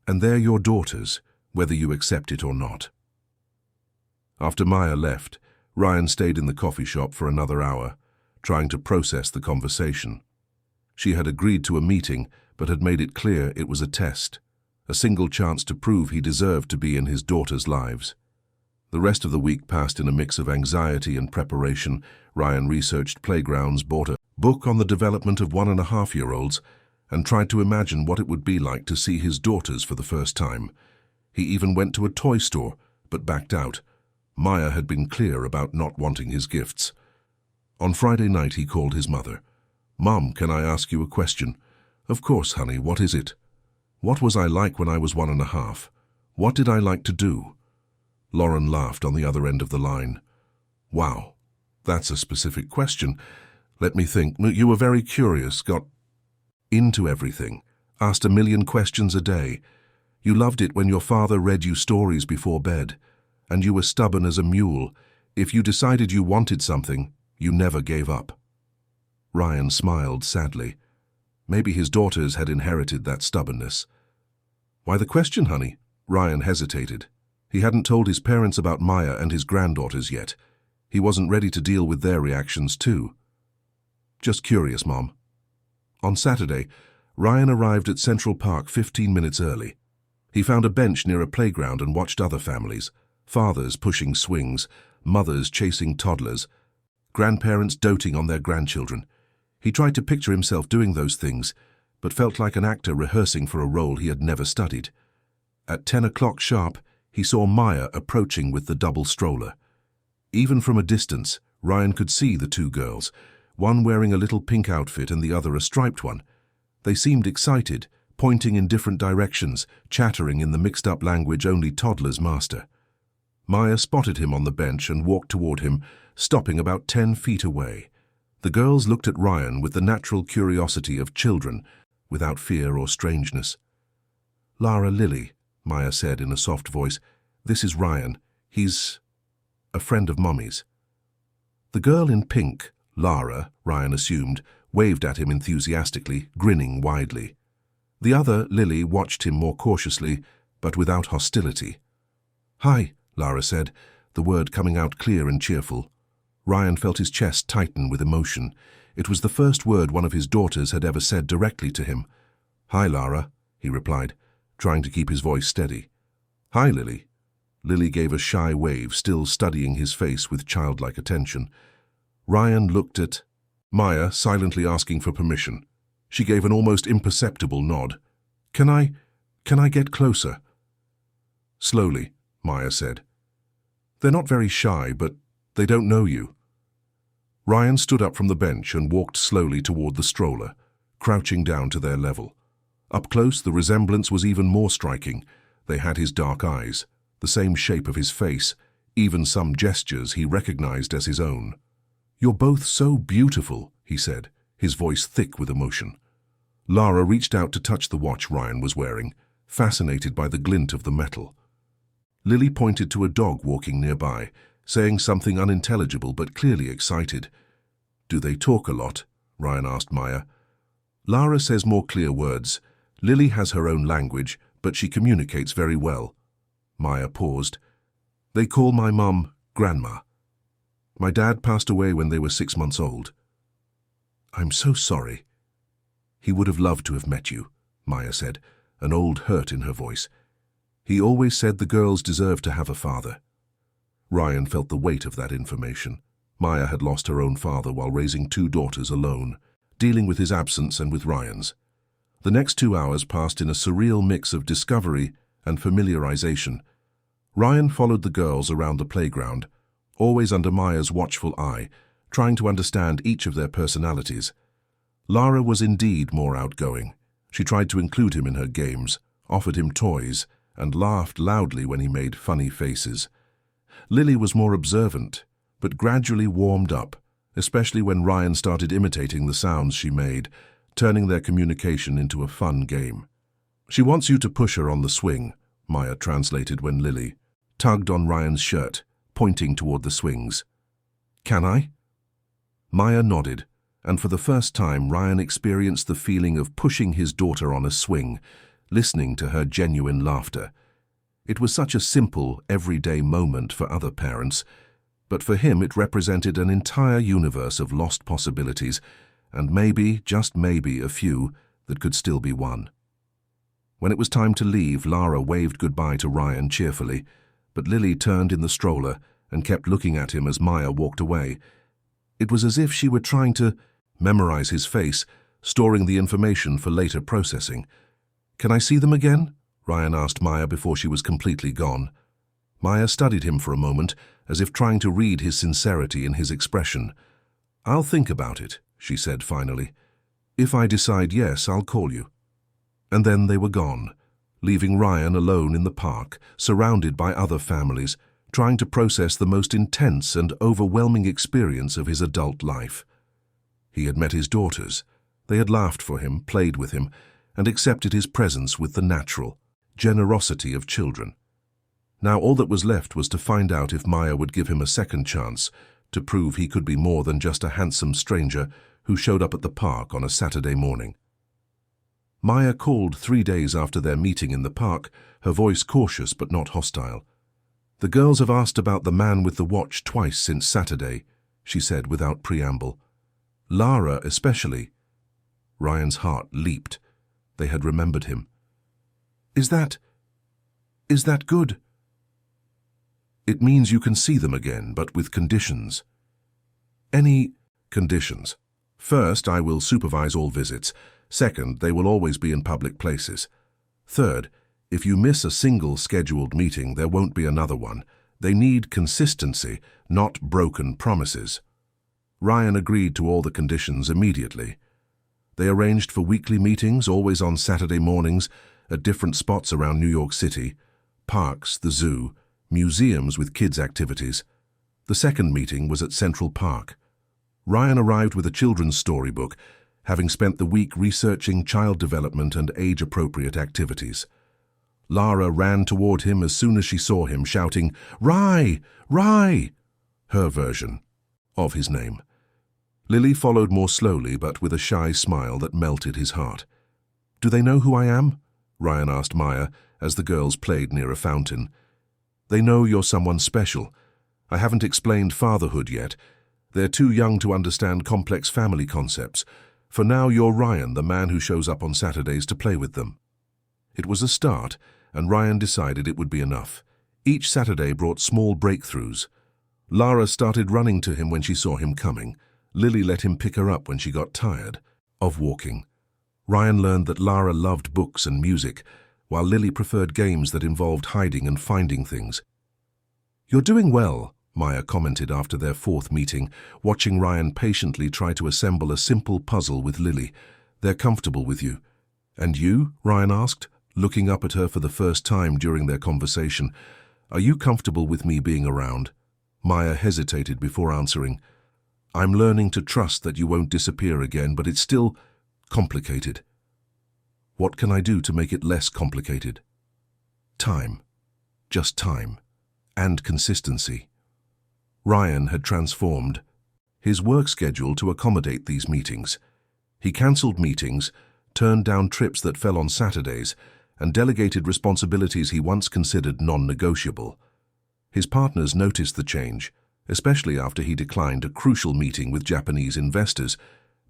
A: and they're your daughters, whether you accept it or not." After Maya left, Ryan stayed in the coffee shop for another hour, trying to process the conversation. She had agreed to a meeting, but had made it clear it was a test, a single chance to prove he deserved to be in his daughters' lives. The rest of the week passed in a mix of anxiety and preparation. Ryan researched playgrounds, bought a book on the development of 1.5-year-olds, and tried to imagine what it would be like to see his daughters for the first time. He even went to a toy store, but backed out. Maya had been clear about not wanting his gifts. On Friday night, he called his mother. "Mom, can I ask you a question?" "Of course, honey, what is it?" "What was I like when I was 1.5? What did I like to do?" Lauren laughed on the other end of the line. "Wow, that's a specific question. Let me think. You were very curious, got into everything, asked a million questions a day. You loved it when your father read you stories before bed, and you were stubborn as a mule. If you decided you wanted something, you never gave up." Ryan smiled sadly. Maybe his daughters had inherited that stubbornness. "Why the question, honey?" Ryan hesitated. He hadn't told his parents about Maya and his granddaughters yet. He wasn't ready to deal with their reactions too. "Just curious, Mom." On Saturday, Ryan arrived at Central Park 15 minutes early. He found a bench near a playground and watched other families, fathers pushing swings, mothers chasing toddlers, grandparents doting on their grandchildren. He tried to picture himself doing those things, but felt like an actor rehearsing for a role he had never studied. At 10 o'clock sharp, he saw Maya approaching with the double stroller. Even from a distance, Ryan could see the two girls, one wearing a little pink outfit and the other a striped one. They seemed excited, pointing in different directions, chattering in the mixed-up language only toddlers master. Maya spotted him on the bench and walked toward him, stopping about 10 feet away. The girls looked at Ryan with the natural curiosity of children, without fear or strangeness. "Lara, Lily," Maya said in a soft voice, "this is Ryan. He's a friend of Mommy's." The girl in pink, Lara, Ryan assumed, waved at him enthusiastically, grinning widely. The other, Lily, watched him more cautiously, but without hostility. "Hi," Lara said, the word coming out clear and cheerful. Ryan felt his chest tighten with emotion. It was the first word one of his daughters had ever said directly to him. "Hi, Lara," he replied, trying to keep his voice steady. "Hi, Lily." Lily gave a shy wave, still studying his face with childlike attention. Ryan looked at Maya, silently asking for permission. She gave an almost imperceptible nod. Can I get closer?" "Slowly," Maya said. "They're not very shy, but they don't know you." Ryan stood up from the bench and walked slowly toward the stroller, crouching down to their level. Up close, the resemblance was even more striking. They had his dark eyes, the same shape of his face, even some gestures he recognized as his own. "You're both so beautiful," he said, his voice thick with emotion. Lara reached out to touch the watch Ryan was wearing, fascinated by the glint of the metal. Lily pointed to a dog walking nearby, saying something unintelligible but clearly excited. "Do they talk a lot?" Ryan asked Maya. "Lara says more clear words. Lily has her own language, but she communicates very well." Maya paused. "They call my mum Grandma. My dad passed away when they were 6 months old." "I'm so sorry." "He would have loved to have met you," Maya said, an old hurt in her voice. "He always said the girls deserved to have a father." Ryan felt the weight of that information. Maya had lost her own father while raising 2 daughters alone, dealing with his absence and with Ryan's. The next 2 hours passed in a surreal mix of discovery and familiarization. Ryan followed the girls around the playground, always under Maya's watchful eye, trying to understand each of their personalities. Lara was indeed more outgoing. She tried to include him in her games, offered him toys, and laughed loudly when he made funny faces. Lily was more observant, but gradually warmed up, especially when Ryan started imitating the sounds she made, turning their communication into a fun game. "She wants you to push her on the swing," Maya translated when Lily tugged on Ryan's shirt, pointing toward the swings. "Can I?" Maya nodded, and for the first time Ryan experienced the feeling of pushing his daughter on a swing, listening to her genuine laughter. It was such a simple, everyday moment for other parents, but for him it represented an entire universe of lost possibilities, and maybe, just maybe, a few that could still be won. When it was time to leave, Lara waved goodbye to Ryan cheerfully, but Lily turned in the stroller and kept looking at him as Maya walked away. It was as if she were trying to memorize his face, storing the information for later processing. "Can I see them again?" Ryan asked Maya before she was completely gone. Maya studied him for a moment, as if trying to read his sincerity in his expression. "I'll think about it," she said finally. "If I decide yes, I'll call you." And then they were gone, leaving Ryan alone in the park, surrounded by other families, trying to process the most intense and overwhelming experience of his adult life. He had met his daughters. They had laughed for him, played with him, and accepted his presence with the natural generosity of children. Now all that was left was to find out if Maya would give him a second chance, to prove he could be more than just a handsome stranger who showed up at the park on a Saturday morning. Maya called 3 days after their meeting in the park, her voice cautious but not hostile. "The girls have asked about the man with the watch twice since Saturday," she said without preamble. "Lara especially." Ryan's heart leaped. They had remembered him. Is that good?" "It means you can see them again, but with conditions." "Any conditions?" "First, I will supervise all visits. Second, they will always be in public places. Third, if you miss a single scheduled meeting, there won't be another one. They need consistency, not broken promises." Ryan agreed to all the conditions immediately. They arranged for weekly meetings, always on Saturday mornings, at different spots around New York City: parks, the zoo, museums with kids' activities. The second meeting was at Central Park. Ryan arrived with a children's storybook, having spent the week researching child development and age-appropriate activities. Lara ran toward him as soon as she saw him, shouting, "Rye! Rye!" her version of his name. Lily followed more slowly, but with a shy smile that melted his heart. "Do they know who I am?" Ryan asked Maya as the girls played near a fountain. "They know you're someone special. I haven't explained fatherhood yet. They're too young to understand complex family concepts. For now, you're Ryan, the man who shows up on Saturdays to play with them." It was a start, and Ryan decided it would be enough. Each Saturday brought small breakthroughs. Lara started running to him when she saw him coming. Lily let him pick her up when she got tired of walking. Ryan learned that Lara loved books and music, while Lily preferred games that involved hiding and finding things. "You're doing well," Maya commented after their fourth meeting, watching Ryan patiently try to assemble a simple puzzle with Lily. "They're comfortable with you." "And you?" Ryan asked, looking up at her for the first time during their conversation. "Are you comfortable with me being around?" Maya hesitated before answering. "I'm learning to trust that you won't disappear again, but it's still complicated." "What can I do to make it less complicated?" "Time. Just time. And consistency." Ryan had transformed his work schedule to accommodate these meetings. He cancelled meetings, turned down trips that fell on Saturdays, and delegated responsibilities he once considered non-negotiable. His partners noticed the change, especially after he declined a crucial meeting with Japanese investors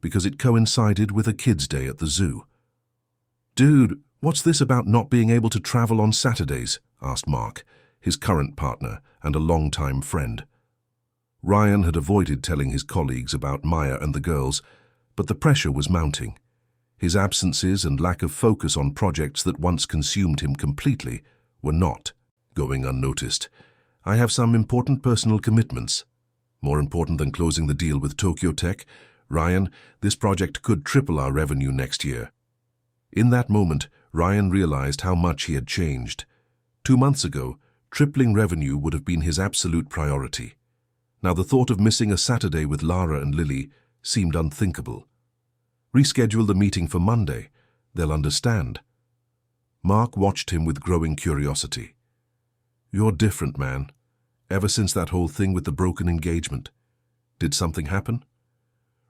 A: because it coincided with a kids' day at the zoo. "Dude, what's this about not being able to travel on Saturdays?" asked Mark, his current partner and a longtime friend. Ryan had avoided telling his colleagues about Maya and the girls, but the pressure was mounting. His absences and lack of focus on projects that once consumed him completely were not going unnoticed. "I have some important personal commitments." "More important than closing the deal with Tokyo Tech? Ryan, this project could triple our revenue next year." In that moment, Ryan realized how much he had changed. 2 months ago, tripling revenue would have been his absolute priority. Now the thought of missing a Saturday with Lara and Lily seemed unthinkable. Reschedule the meeting for Monday. They'll understand. Mark watched him with growing curiosity. You're different, man. Ever since that whole thing with the broken engagement. Did something happen?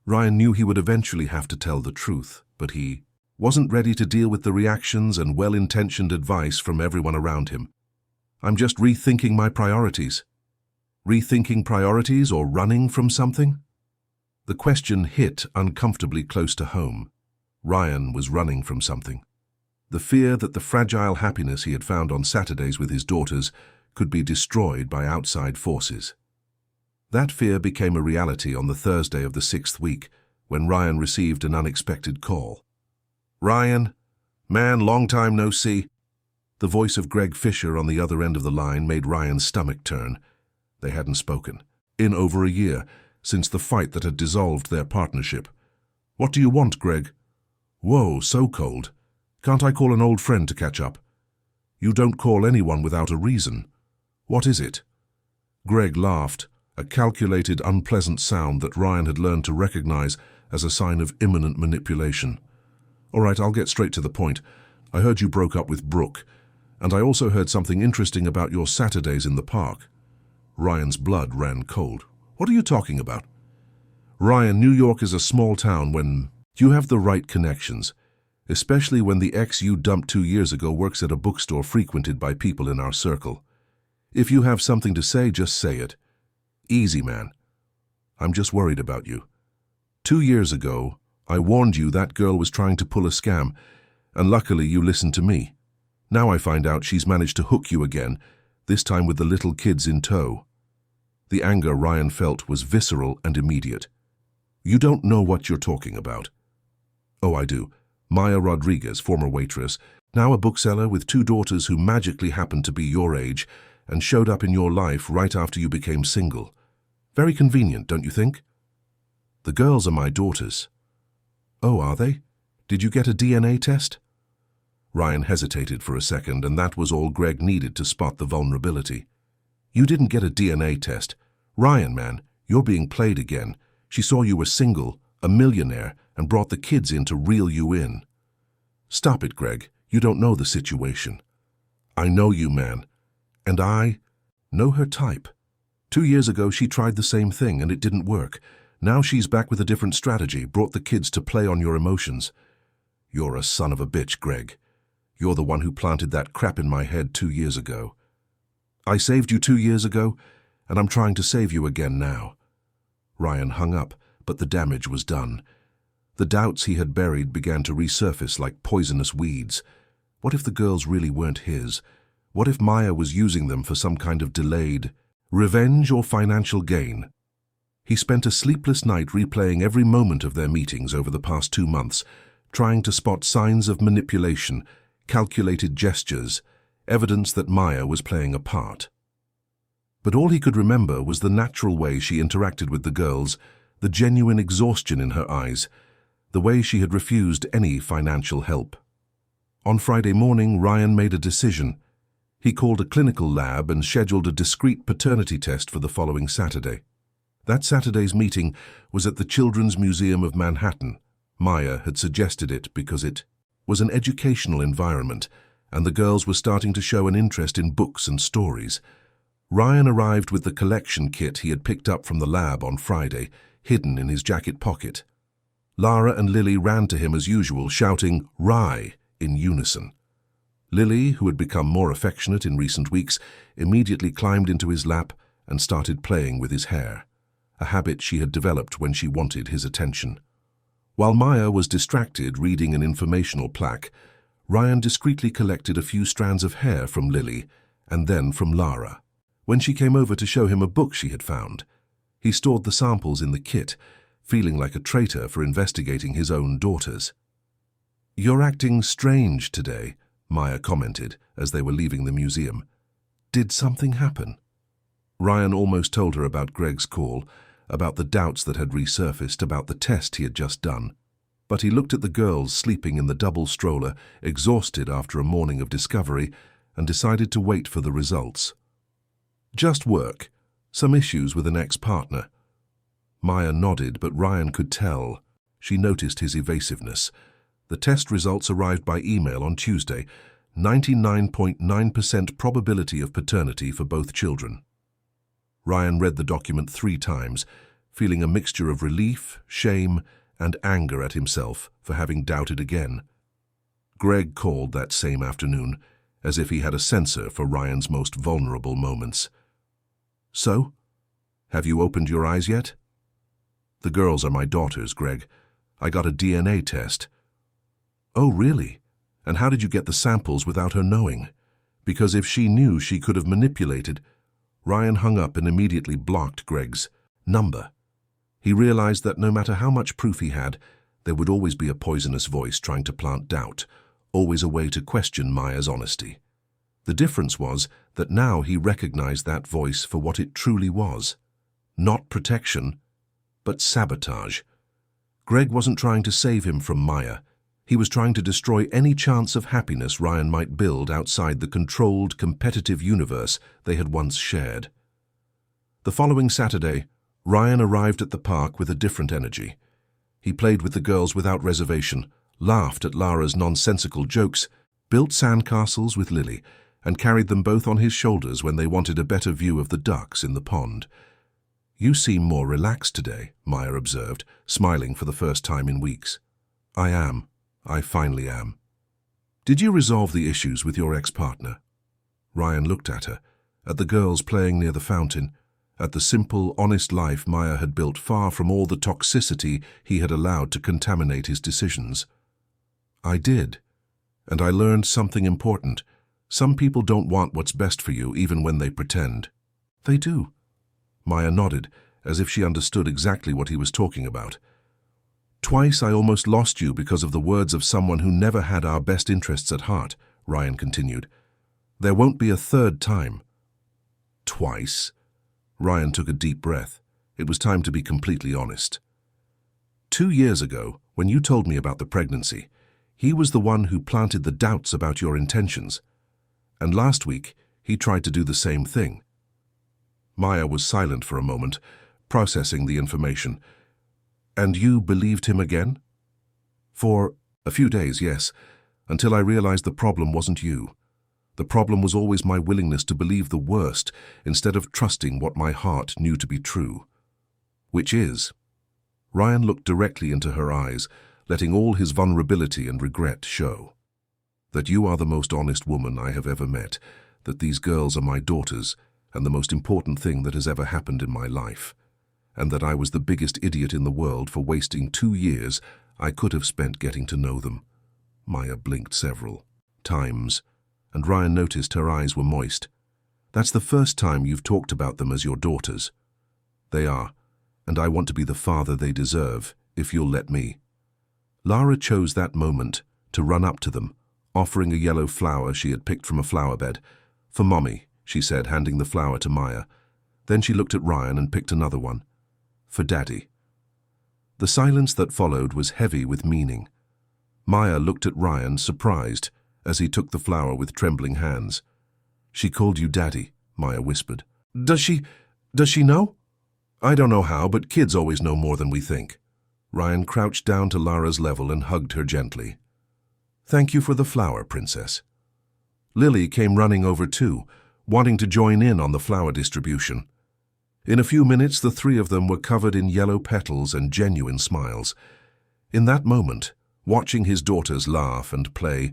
A: Ryan knew he would eventually have to tell the truth, but he wasn't ready to deal with the reactions and well-intentioned advice from everyone around him. I'm just rethinking my priorities. Rethinking priorities or running from something? The question hit uncomfortably close to home. Ryan was running from something. The fear that the fragile happiness he had found on Saturdays with his daughters could be destroyed by outside forces. That fear became a reality on the Thursday of the 6th week, when Ryan received an unexpected call. Ryan, man, long time no see. The voice of Greg Fisher on the other end of the line made Ryan's stomach turn. They hadn't spoken in over a year, since the fight that had dissolved their partnership. What do you want, Greg? Whoa, so cold. Can't I call an old friend to catch up? You don't call anyone without a reason. What is it? Greg laughed, a calculated, unpleasant sound that Ryan had learned to recognize as a sign of imminent manipulation. All right, I'll get straight to the point. I heard you broke up with Brooke, and I also heard something interesting about your Saturdays in the park. Ryan's blood ran cold. What are you talking about? Ryan, New York is a small town when you have the right connections, especially when the ex you dumped 2 years ago works at a bookstore frequented by people in our circle. If you have something to say, just say it. Easy, man. I'm just worried about you. 2 years ago, I warned you that girl was trying to pull a scam, and luckily you listened to me. Now I find out she's managed to hook you again, this time with the little kids in tow. The anger Ryan felt was visceral and immediate. You don't know what you're talking about. Oh, I do. Maya Rodriguez, former waitress, now a bookseller with 2 daughters who magically happened to be your age and showed up in your life right after you became single. Very convenient, don't you think? The girls are my daughters. Oh, are they? Did you get a DNA test? Ryan hesitated for a second, and that was all Greg needed to spot the vulnerability. You didn't get a DNA test. Ryan, man, you're being played again. She saw you were single, a millionaire, and brought the kids in to reel you in. Stop it, Greg. You don't know the situation. I know you, man. And I know her type. 2 years ago, she tried the same thing, and it didn't work. Now she's back with a different strategy, brought the kids to play on your emotions. You're a son of a bitch, Greg. You're the one who planted that crap in my head 2 years ago. I saved you 2 years ago, and I'm trying to save you again now. Ryan hung up, but the damage was done. The doubts he had buried began to resurface like poisonous weeds. What if the girls really weren't his? What if Maya was using them for some kind of delayed revenge or financial gain? He spent a sleepless night replaying every moment of their meetings over the past 2 months, trying to spot signs of manipulation, calculated gestures, evidence that Maya was playing a part. But all he could remember was the natural way she interacted with the girls, the genuine exhaustion in her eyes, the way she had refused any financial help. On Friday morning, Ryan made a decision. He called a clinical lab and scheduled a discreet paternity test for the following Saturday. That Saturday's meeting was at the Children's Museum of Manhattan. Maya had suggested it because it was an educational environment, and the girls were starting to show an interest in books and stories. Ryan arrived with the collection kit he had picked up from the lab on Friday, hidden in his jacket pocket. Lara and Lily ran to him as usual, shouting, "Rye!" in unison. Lily, who had become more affectionate in recent weeks, immediately climbed into his lap and started playing with his hair, a habit she had developed when she wanted his attention. While Maya was distracted reading an informational plaque, Ryan discreetly collected a few strands of hair from Lily and then from Lara. When she came over to show him a book she had found, he stored the samples in the kit, feeling like a traitor for investigating his own daughters. "You're acting strange today," Maya commented as they were leaving the museum. "Did something happen?" Ryan almost told her about Greg's call, about the doubts that had resurfaced, about the test he had just done. But he looked at the girls sleeping in the double stroller, exhausted after a morning of discovery, and decided to wait for the results. Just work. Some issues with an ex-partner. Maya nodded, but Ryan could tell. She noticed his evasiveness. The test results arrived by email on Tuesday. 99.9% probability of paternity for both children. Ryan read the document 3 times, feeling a mixture of relief, shame, and anger at himself for having doubted again. Greg called that same afternoon, as if he had a sensor for Ryan's most vulnerable moments. "So? Have you opened your eyes yet?" "The girls are my daughters, Greg. I got a DNA test." "Oh, really? And how did you get the samples without her knowing? Because if she knew, she could have manipulated." Ryan hung up and immediately blocked Greg's number. He realized that no matter how much proof he had, there would always be a poisonous voice trying to plant doubt, always a way to question Maya's honesty. The difference was that now he recognized that voice for what it truly was. Not protection, but sabotage. Greg wasn't trying to save him from Maya. He was trying to destroy any chance of happiness Ryan might build outside the controlled, competitive universe they had once shared. The following Saturday, Ryan arrived at the park with a different energy. He played with the girls without reservation, laughed at Lara's nonsensical jokes, built sandcastles with Lily, and carried them both on his shoulders when they wanted a better view of the ducks in the pond. "You seem more relaxed today," Maya observed, smiling for the first time in weeks. "I am. I finally am." "Did you resolve the issues with your ex-partner?" Ryan looked at her, at the girls playing near the fountain, at the simple, honest life Maya had built far from all the toxicity he had allowed to contaminate his decisions. "I did. And I learned something important. Some people don't want what's best for you even when they pretend." "They do." Maya nodded, as if she understood exactly what he was talking about. "Twice I almost lost you because of the words of someone who never had our best interests at heart," Ryan continued. "There won't be a third time." "Twice?" Ryan took a deep breath. It was time to be completely honest. 2 years ago, when you told me about the pregnancy, he was the one who planted the doubts about your intentions. And last week, he tried to do the same thing." Maya was silent for a moment, processing the information. "And you believed him again?" "For a few days, yes, until I realized the problem wasn't you. The problem was always my willingness to believe the worst instead of trusting what my heart knew to be true." "Which is?" Ryan looked directly into her eyes, letting all his vulnerability and regret show. "That you are the most honest woman I have ever met, that these girls are my daughters, and the most important thing that has ever happened in my life, and that I was the biggest idiot in the world for wasting 2 years I could have spent getting to know them." Maya blinked several times, and Ryan noticed her eyes were moist. "That's the first time you've talked about them as your daughters." "They are, and I want to be the father they deserve, if you'll let me." Lara chose that moment to run up to them, offering a yellow flower she had picked from a flower bed. "For Mommy," she said, handing the flower to Maya. Then she looked at Ryan and picked another one. "For Daddy." The silence that followed was heavy with meaning. Maya looked at Ryan, surprised, as he took the flower with trembling hands. "She called you Daddy," Maya whispered. Does she know?" "I don't know how, but kids always know more than we think." Ryan crouched down to Lara's level and hugged her gently. "Thank you for the flower, Princess." Lily came running over too, wanting to join in on the flower distribution. In a few minutes, the 3 of them were covered in yellow petals and genuine smiles. In that moment, watching his daughters laugh and play,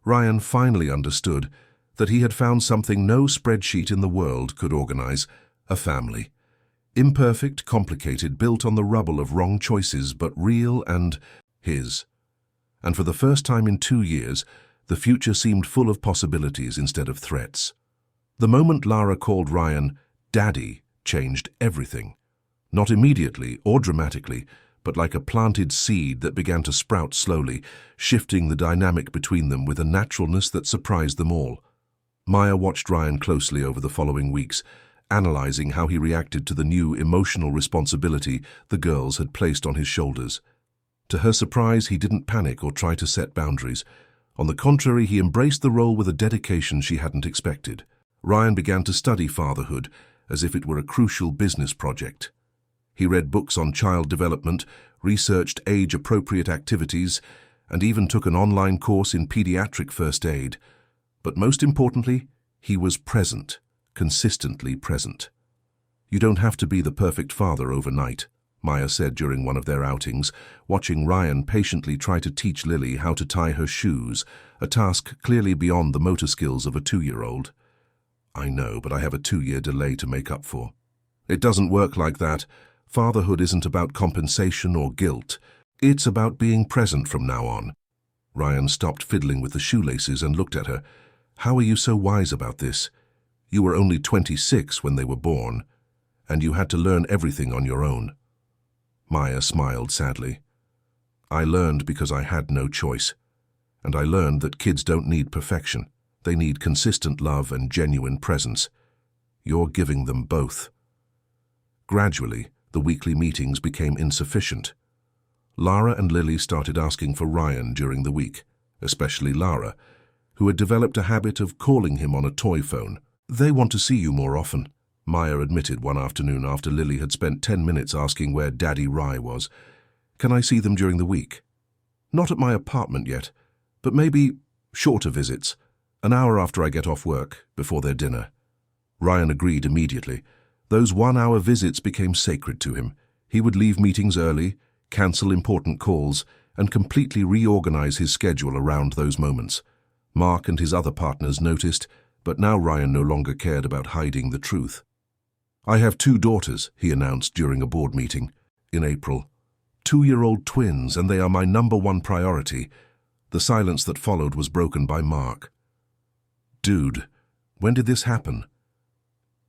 A: Ryan finally understood that he had found something no spreadsheet in the world could organize: a family. Imperfect, complicated, built on the rubble of wrong choices, but real and his. And for the first time in 2 years, the future seemed full of possibilities instead of threats. The moment Lara called Ryan Daddy changed everything. Not immediately or dramatically, but like a planted seed that began to sprout slowly, shifting the dynamic between them with a naturalness that surprised them all. Maya watched Ryan closely over the following weeks, analyzing how he reacted to the new emotional responsibility the girls had placed on his shoulders. To her surprise, he didn't panic or try to set boundaries. On the contrary, he embraced the role with a dedication she hadn't expected. Ryan began to study fatherhood as if it were a crucial business project. He read books on child development, researched age-appropriate activities, and even took an online course in pediatric first aid. But most importantly, he was present, consistently present. "You don't have to be the perfect father overnight," Maya said during one of their outings, watching Ryan patiently try to teach Lily how to tie her shoes, a task clearly beyond the motor skills of a 2-year-old. "I know, but I have a 2-year delay to make up for." "It doesn't work like that. Fatherhood isn't about compensation or guilt. It's about being present from now on." Ryan stopped fiddling with the shoelaces and looked at her. "How are you so wise about this? You were only 26 when they were born, and you had to learn everything on your own." Maya smiled sadly. "I learned because I had no choice. And I learned that kids don't need perfection. They need consistent love and genuine presence. You're giving them both." Gradually, the weekly meetings became insufficient. Lara and Lily started asking for Ryan during the week, especially Lara, who had developed a habit of calling him on a toy phone. "They want to see you more often," Maya admitted one afternoon after Lily had spent 10 minutes asking where Daddy Rye was. "Can I see them during the week?" "Not at my apartment yet, but maybe shorter visits, an hour after I get off work, before their dinner." Ryan agreed immediately. Those 1-hour visits became sacred to him. He would leave meetings early, cancel important calls, and completely reorganize his schedule around those moments. Mark and his other partners noticed, but now Ryan no longer cared about hiding the truth. "I have 2 daughters," he announced during a board meeting in April. 2-year-old twins, and they are my #1 priority." The silence that followed was broken by Mark. "Dude, when did this happen?"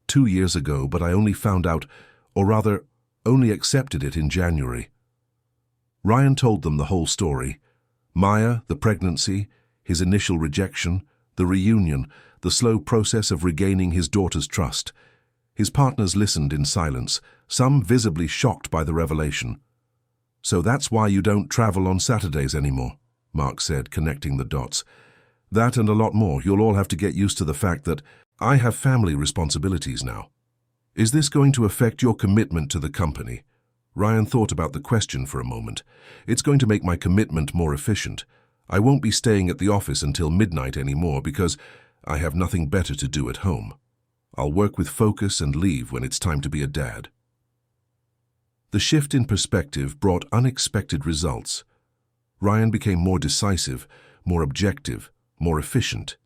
A: 2 years ago, but I only found out, or rather, only accepted it in January." Ryan told them the whole story. Maya, the pregnancy, his initial rejection, the reunion, the slow process of regaining his daughter's trust. His partners listened in silence, some visibly shocked by the revelation. "So that's why you don't travel on Saturdays anymore," Mark said, connecting the dots. "That and a lot more. You'll all have to get used to the fact that I have family responsibilities now. Is this going to affect your commitment to the company?" Ryan thought about the question for a moment. "It's going to make my commitment more efficient. I won't be staying at the office until midnight anymore because I have nothing better to do at home. I'll work with focus and leave when it's time to be a dad." The shift in perspective brought unexpected results. Ryan became more decisive, more objective, more efficient.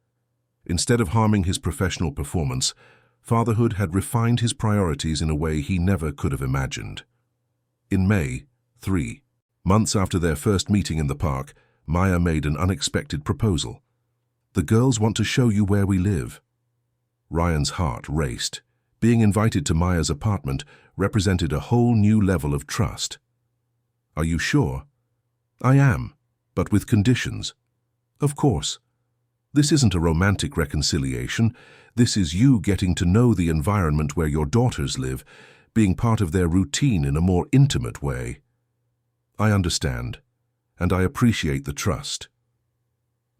A: Instead of harming his professional performance, fatherhood had refined his priorities in a way he never could have imagined. In May, 3 months after their first meeting in the park, Maya made an unexpected proposal. "The girls want to show you where we live." Ryan's heart raced. Being invited to Maya's apartment represented a whole new level of trust. "Are you sure?" "I am, but with conditions." "Of course. This isn't a romantic reconciliation. This is you getting to know the environment where your daughters live, being part of their routine in a more intimate way." "I understand, and I appreciate the trust."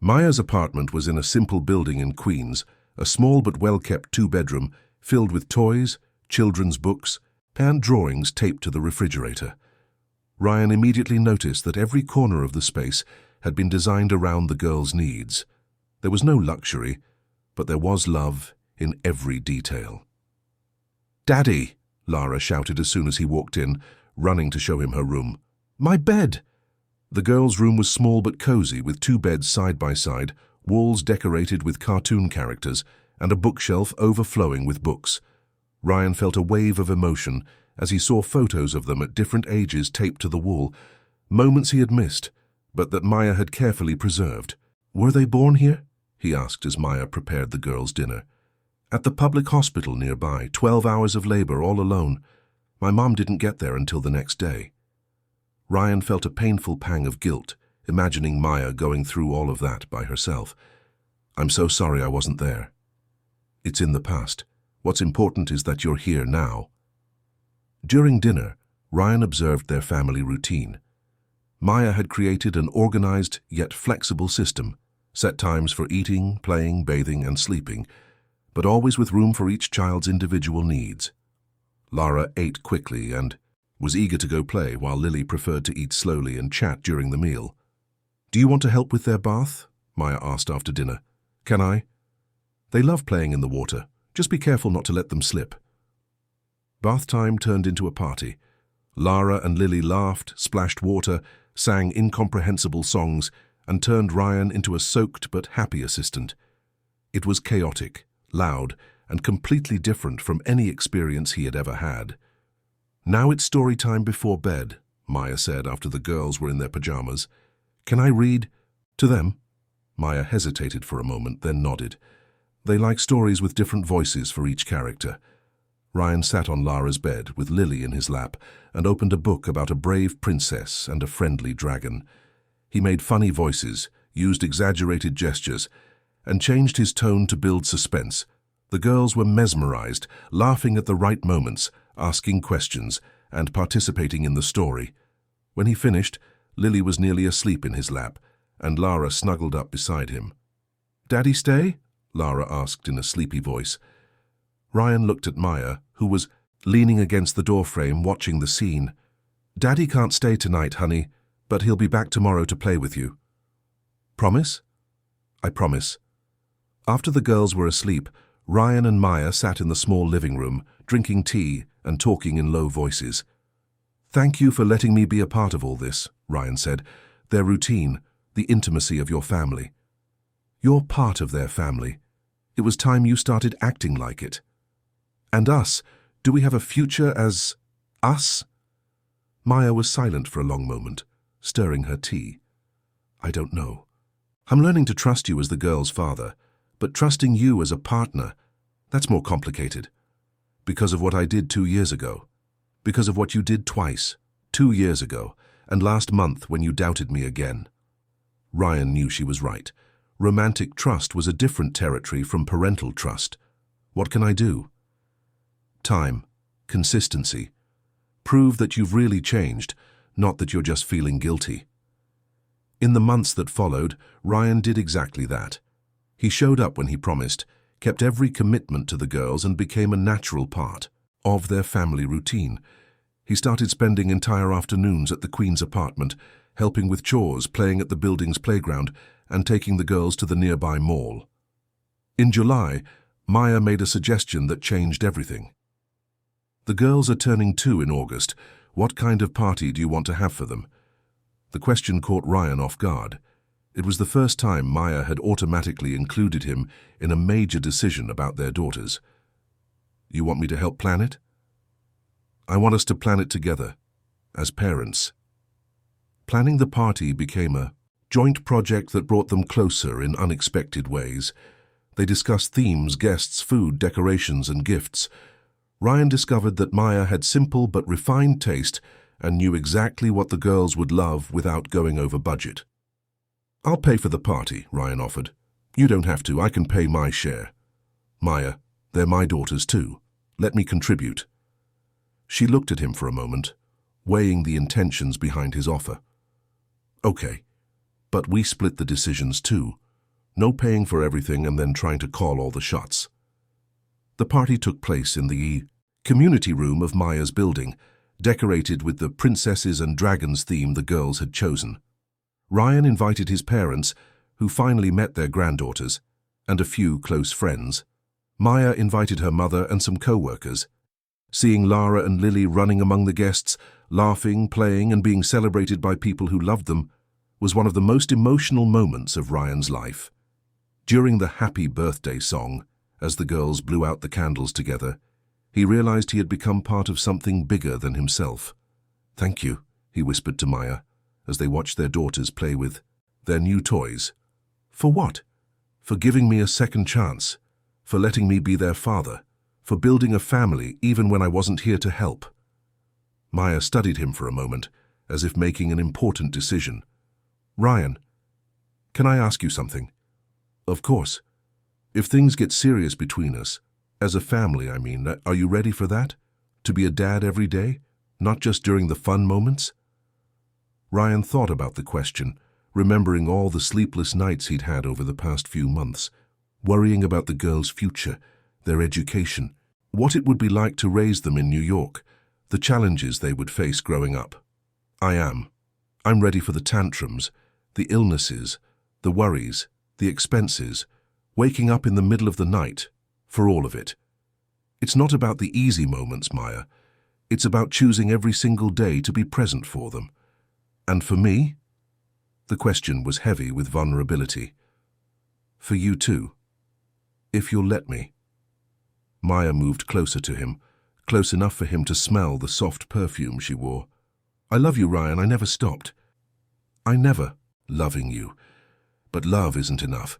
A: Maya's apartment was in a simple building in Queens, a small but well-kept 2-bedroom, filled with toys, children's books, and drawings taped to the refrigerator. Ryan immediately noticed that every corner of the space had been designed around the girls' needs. There was no luxury, but there was love in every detail. "Daddy!" Lara shouted as soon as he walked in, running to show him her room. "My bed!" The girls' room was small but cozy, with 2 beds side by side, walls decorated with cartoon characters, and a bookshelf overflowing with books. Ryan felt a wave of emotion as he saw photos of them at different ages taped to the wall, moments he had missed, but that Maya had carefully preserved. "Were they born here?" he asked as Maya prepared the girls' dinner. "At the public hospital nearby, 12 hours of labor all alone. My mom didn't get there until the next day." Ryan felt a painful pang of guilt, imagining Maya going through all of that by herself. "I'm so sorry I wasn't there." "It's in the past. What's important is that you're here now." During dinner, Ryan observed their family routine. Maya had created an organized yet flexible system, Set times for eating, playing, bathing, and sleeping, but always with room for each child's individual needs. Lara ate quickly and was eager to go play, while Lily preferred to eat slowly and chat during the meal. "Do you want to help with their bath?" Maya asked after dinner. "Can I?" "They love playing in the water. Just be careful not to let them slip." Bath time turned into a party. Lara and Lily laughed, splashed water, sang incomprehensible songs, and turned Ryan into a soaked but happy assistant. It was chaotic, loud, and completely different from any experience he had ever had. "Now it's story time before bed," Maya said after the girls were in their pajamas. "Can I read to them?" Maya hesitated for a moment, then nodded. They like stories with different voices for each character. Ryan sat on Lara's bed with Lily in his lap and opened a book about a brave princess and a friendly dragon. He made funny voices, used exaggerated gestures, and changed his tone to build suspense. The girls were mesmerized, laughing at the right moments, asking questions, and participating in the story. When he finished, Lily was nearly asleep in his lap, and Lara snuggled up beside him. "Daddy stay?" Lara asked in a sleepy voice. Ryan looked at Maya, who was leaning against the doorframe watching the scene. "Daddy can't stay tonight, honey, but he'll be back tomorrow to play with you." "Promise?" "I promise." After the girls were asleep, Ryan and Maya sat in the small living room, drinking tea and talking in low voices. "Thank you for letting me be a part of all this," Ryan said. "Their routine, the intimacy of your family. You're part of their family. It was time you started acting like it. And us, do we have a future as us?" Maya was silent for a long moment, stirring her tea. "I don't know. I'm learning to trust you as the girl's father, but trusting you as a partner, that's more complicated. Because of what I did 2 years ago. Because of what you did twice, 2 years ago, and last month when you doubted me again." Ryan knew she was right. Romantic trust was a different territory from parental trust. "What can I do?" "Time, consistency. Prove that you've really changed, not that you're just feeling guilty." In the months that followed, Ryan did exactly that. He showed up when he promised, kept every commitment to the girls, and became a natural part of their family routine. He started spending entire afternoons at the Queen's apartment, helping with chores, playing at the building's playground, and taking the girls to the nearby mall. In July, Maya made a suggestion that changed everything. "The girls are turning 2 in August. What kind of party do you want to have for them?" The question caught Ryan off guard. It was the first time Maya had automatically included him in a major decision about their daughters. "You want me to help plan it?" "I want us to plan it together, as parents." Planning the party became a joint project that brought them closer in unexpected ways. They discussed themes, guests, food, decorations, and gifts. Ryan discovered that Maya had simple but refined taste and knew exactly what the girls would love without going over budget. "I'll pay for the party," Ryan offered. "You don't have to. I can pay my share." "Maya, they're my daughters too. Let me contribute." She looked at him for a moment, weighing the intentions behind his offer. "Okay, but we split the decisions too. No paying for everything and then trying to call all the shots." The party took place in the community room of Maya's building, decorated with the princesses and dragons theme the girls had chosen. Ryan invited his parents, who finally met their granddaughters, and a few close friends. Maya invited her mother and some co-workers. Seeing Lara and Lily running among the guests, laughing, playing, and being celebrated by people who loved them, was one of the most emotional moments of Ryan's life. During the happy birthday song, as the girls blew out the candles together, he realized he had become part of something bigger than himself. "Thank you," he whispered to Maya, as they watched their daughters play with their new toys. "For what?" "For giving me a second chance, for letting me be their father, for building a family even when I wasn't here to help." Maya studied him for a moment, as if making an important decision. "Ryan, can I ask you something?" "Of course. If things get serious between us, as a family, I mean, are you ready for that? To be a dad every day, not just during the fun moments?" Ryan thought about the question, remembering all the sleepless nights he'd had over the past few months, worrying about the girls' future, their education, what it would be like to raise them in New York, the challenges they would face growing up. I'm ready for the tantrums, the illnesses, the worries, the expenses, waking up in the middle of the night, for all of it. It's not about the easy moments, Maya. It's about choosing every single day to be present for them. And for me? The question was heavy with vulnerability. For you too. If you'll let me. Maya moved closer to him, close enough for him to smell the soft perfume she wore. I love you, Ryan. I never stopped. I never loving you. But love isn't enough.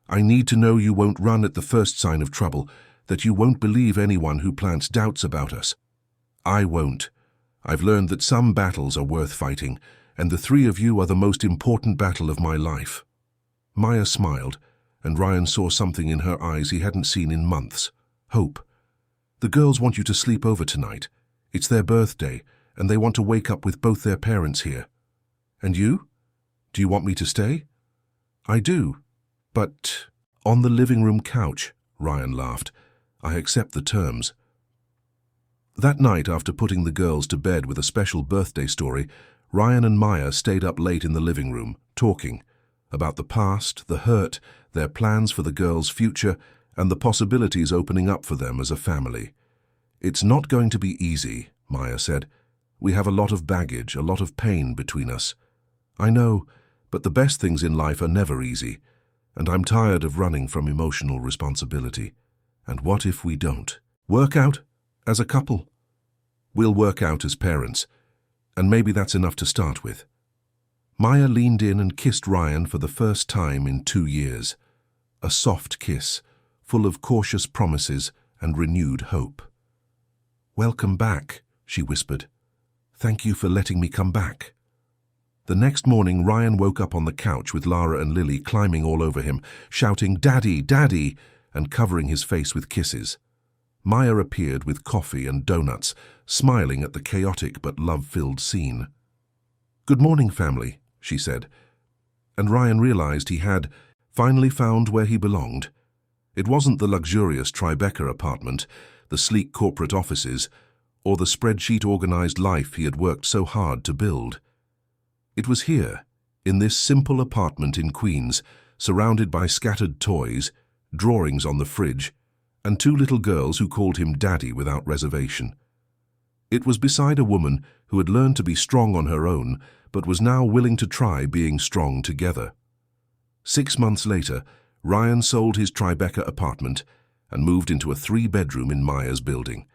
A: I need to know you won't run at the first sign of trouble, that you won't believe anyone who plants doubts about us. I won't. I've learned that some battles are worth fighting, and the three of you are the most important battle of my life. Maya smiled, and Ryan saw something in her eyes he hadn't seen in months. Hope. The girls want you to sleep over tonight. It's their birthday, and they want to wake up with both their parents here. And you? Do you want me to stay? I do. But on the living room couch, Ryan laughed. I accept the terms. That night, after putting the girls to bed with a special birthday story, Ryan and Maya stayed up late in the living room, talking about the past, the hurt, their plans for the girls' future, and the possibilities opening up for them as a family. It's not going to be easy, Maya said. We have a lot of baggage, a lot of pain between us. I know, but the best things in life are never easy, and I'm tired of running from emotional responsibility. And what if we don't? Work out as a couple. We'll work out as parents, and maybe that's enough to start with. Maya leaned in and kissed Ryan for the first time in 2 years. A soft kiss, full of cautious promises and renewed hope. Welcome back, she whispered. Thank you for letting me come back. The next morning, Ryan woke up on the couch with Lara and Lily climbing all over him, shouting, "Daddy, Daddy!" and covering his face with kisses. Maya appeared with coffee and donuts, smiling at the chaotic but love-filled scene. "Good morning, family," she said, and Ryan realized he had finally found where he belonged. It wasn't the luxurious Tribeca apartment, the sleek corporate offices, or the spreadsheet-organized life he had worked so hard to build. It was here, in this simple apartment in Queens, surrounded by scattered toys, drawings on the fridge, and 2 little girls who called him Daddy without reservation. It was beside a woman who had learned to be strong on her own, but was now willing to try being strong together. 6 months later, Ryan sold his Tribeca apartment and moved into a 3-bedroom in Maya's building.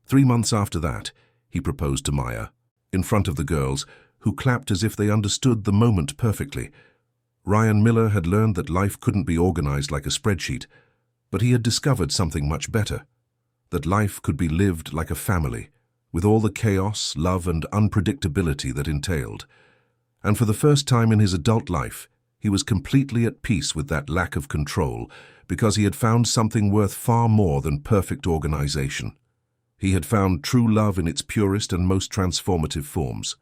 A: 3 months after that, he proposed to Maya, in front of the girls, who clapped as if they understood the moment perfectly. Ryan Miller had learned that life couldn't be organized like a spreadsheet, but he had discovered something much better, that life could be lived like a family, with all the chaos, love, and unpredictability that entailed. And for the first time in his adult life, he was completely at peace with that lack of control, because he had found something worth far more than perfect organization. He had found true love in its purest and most transformative forms.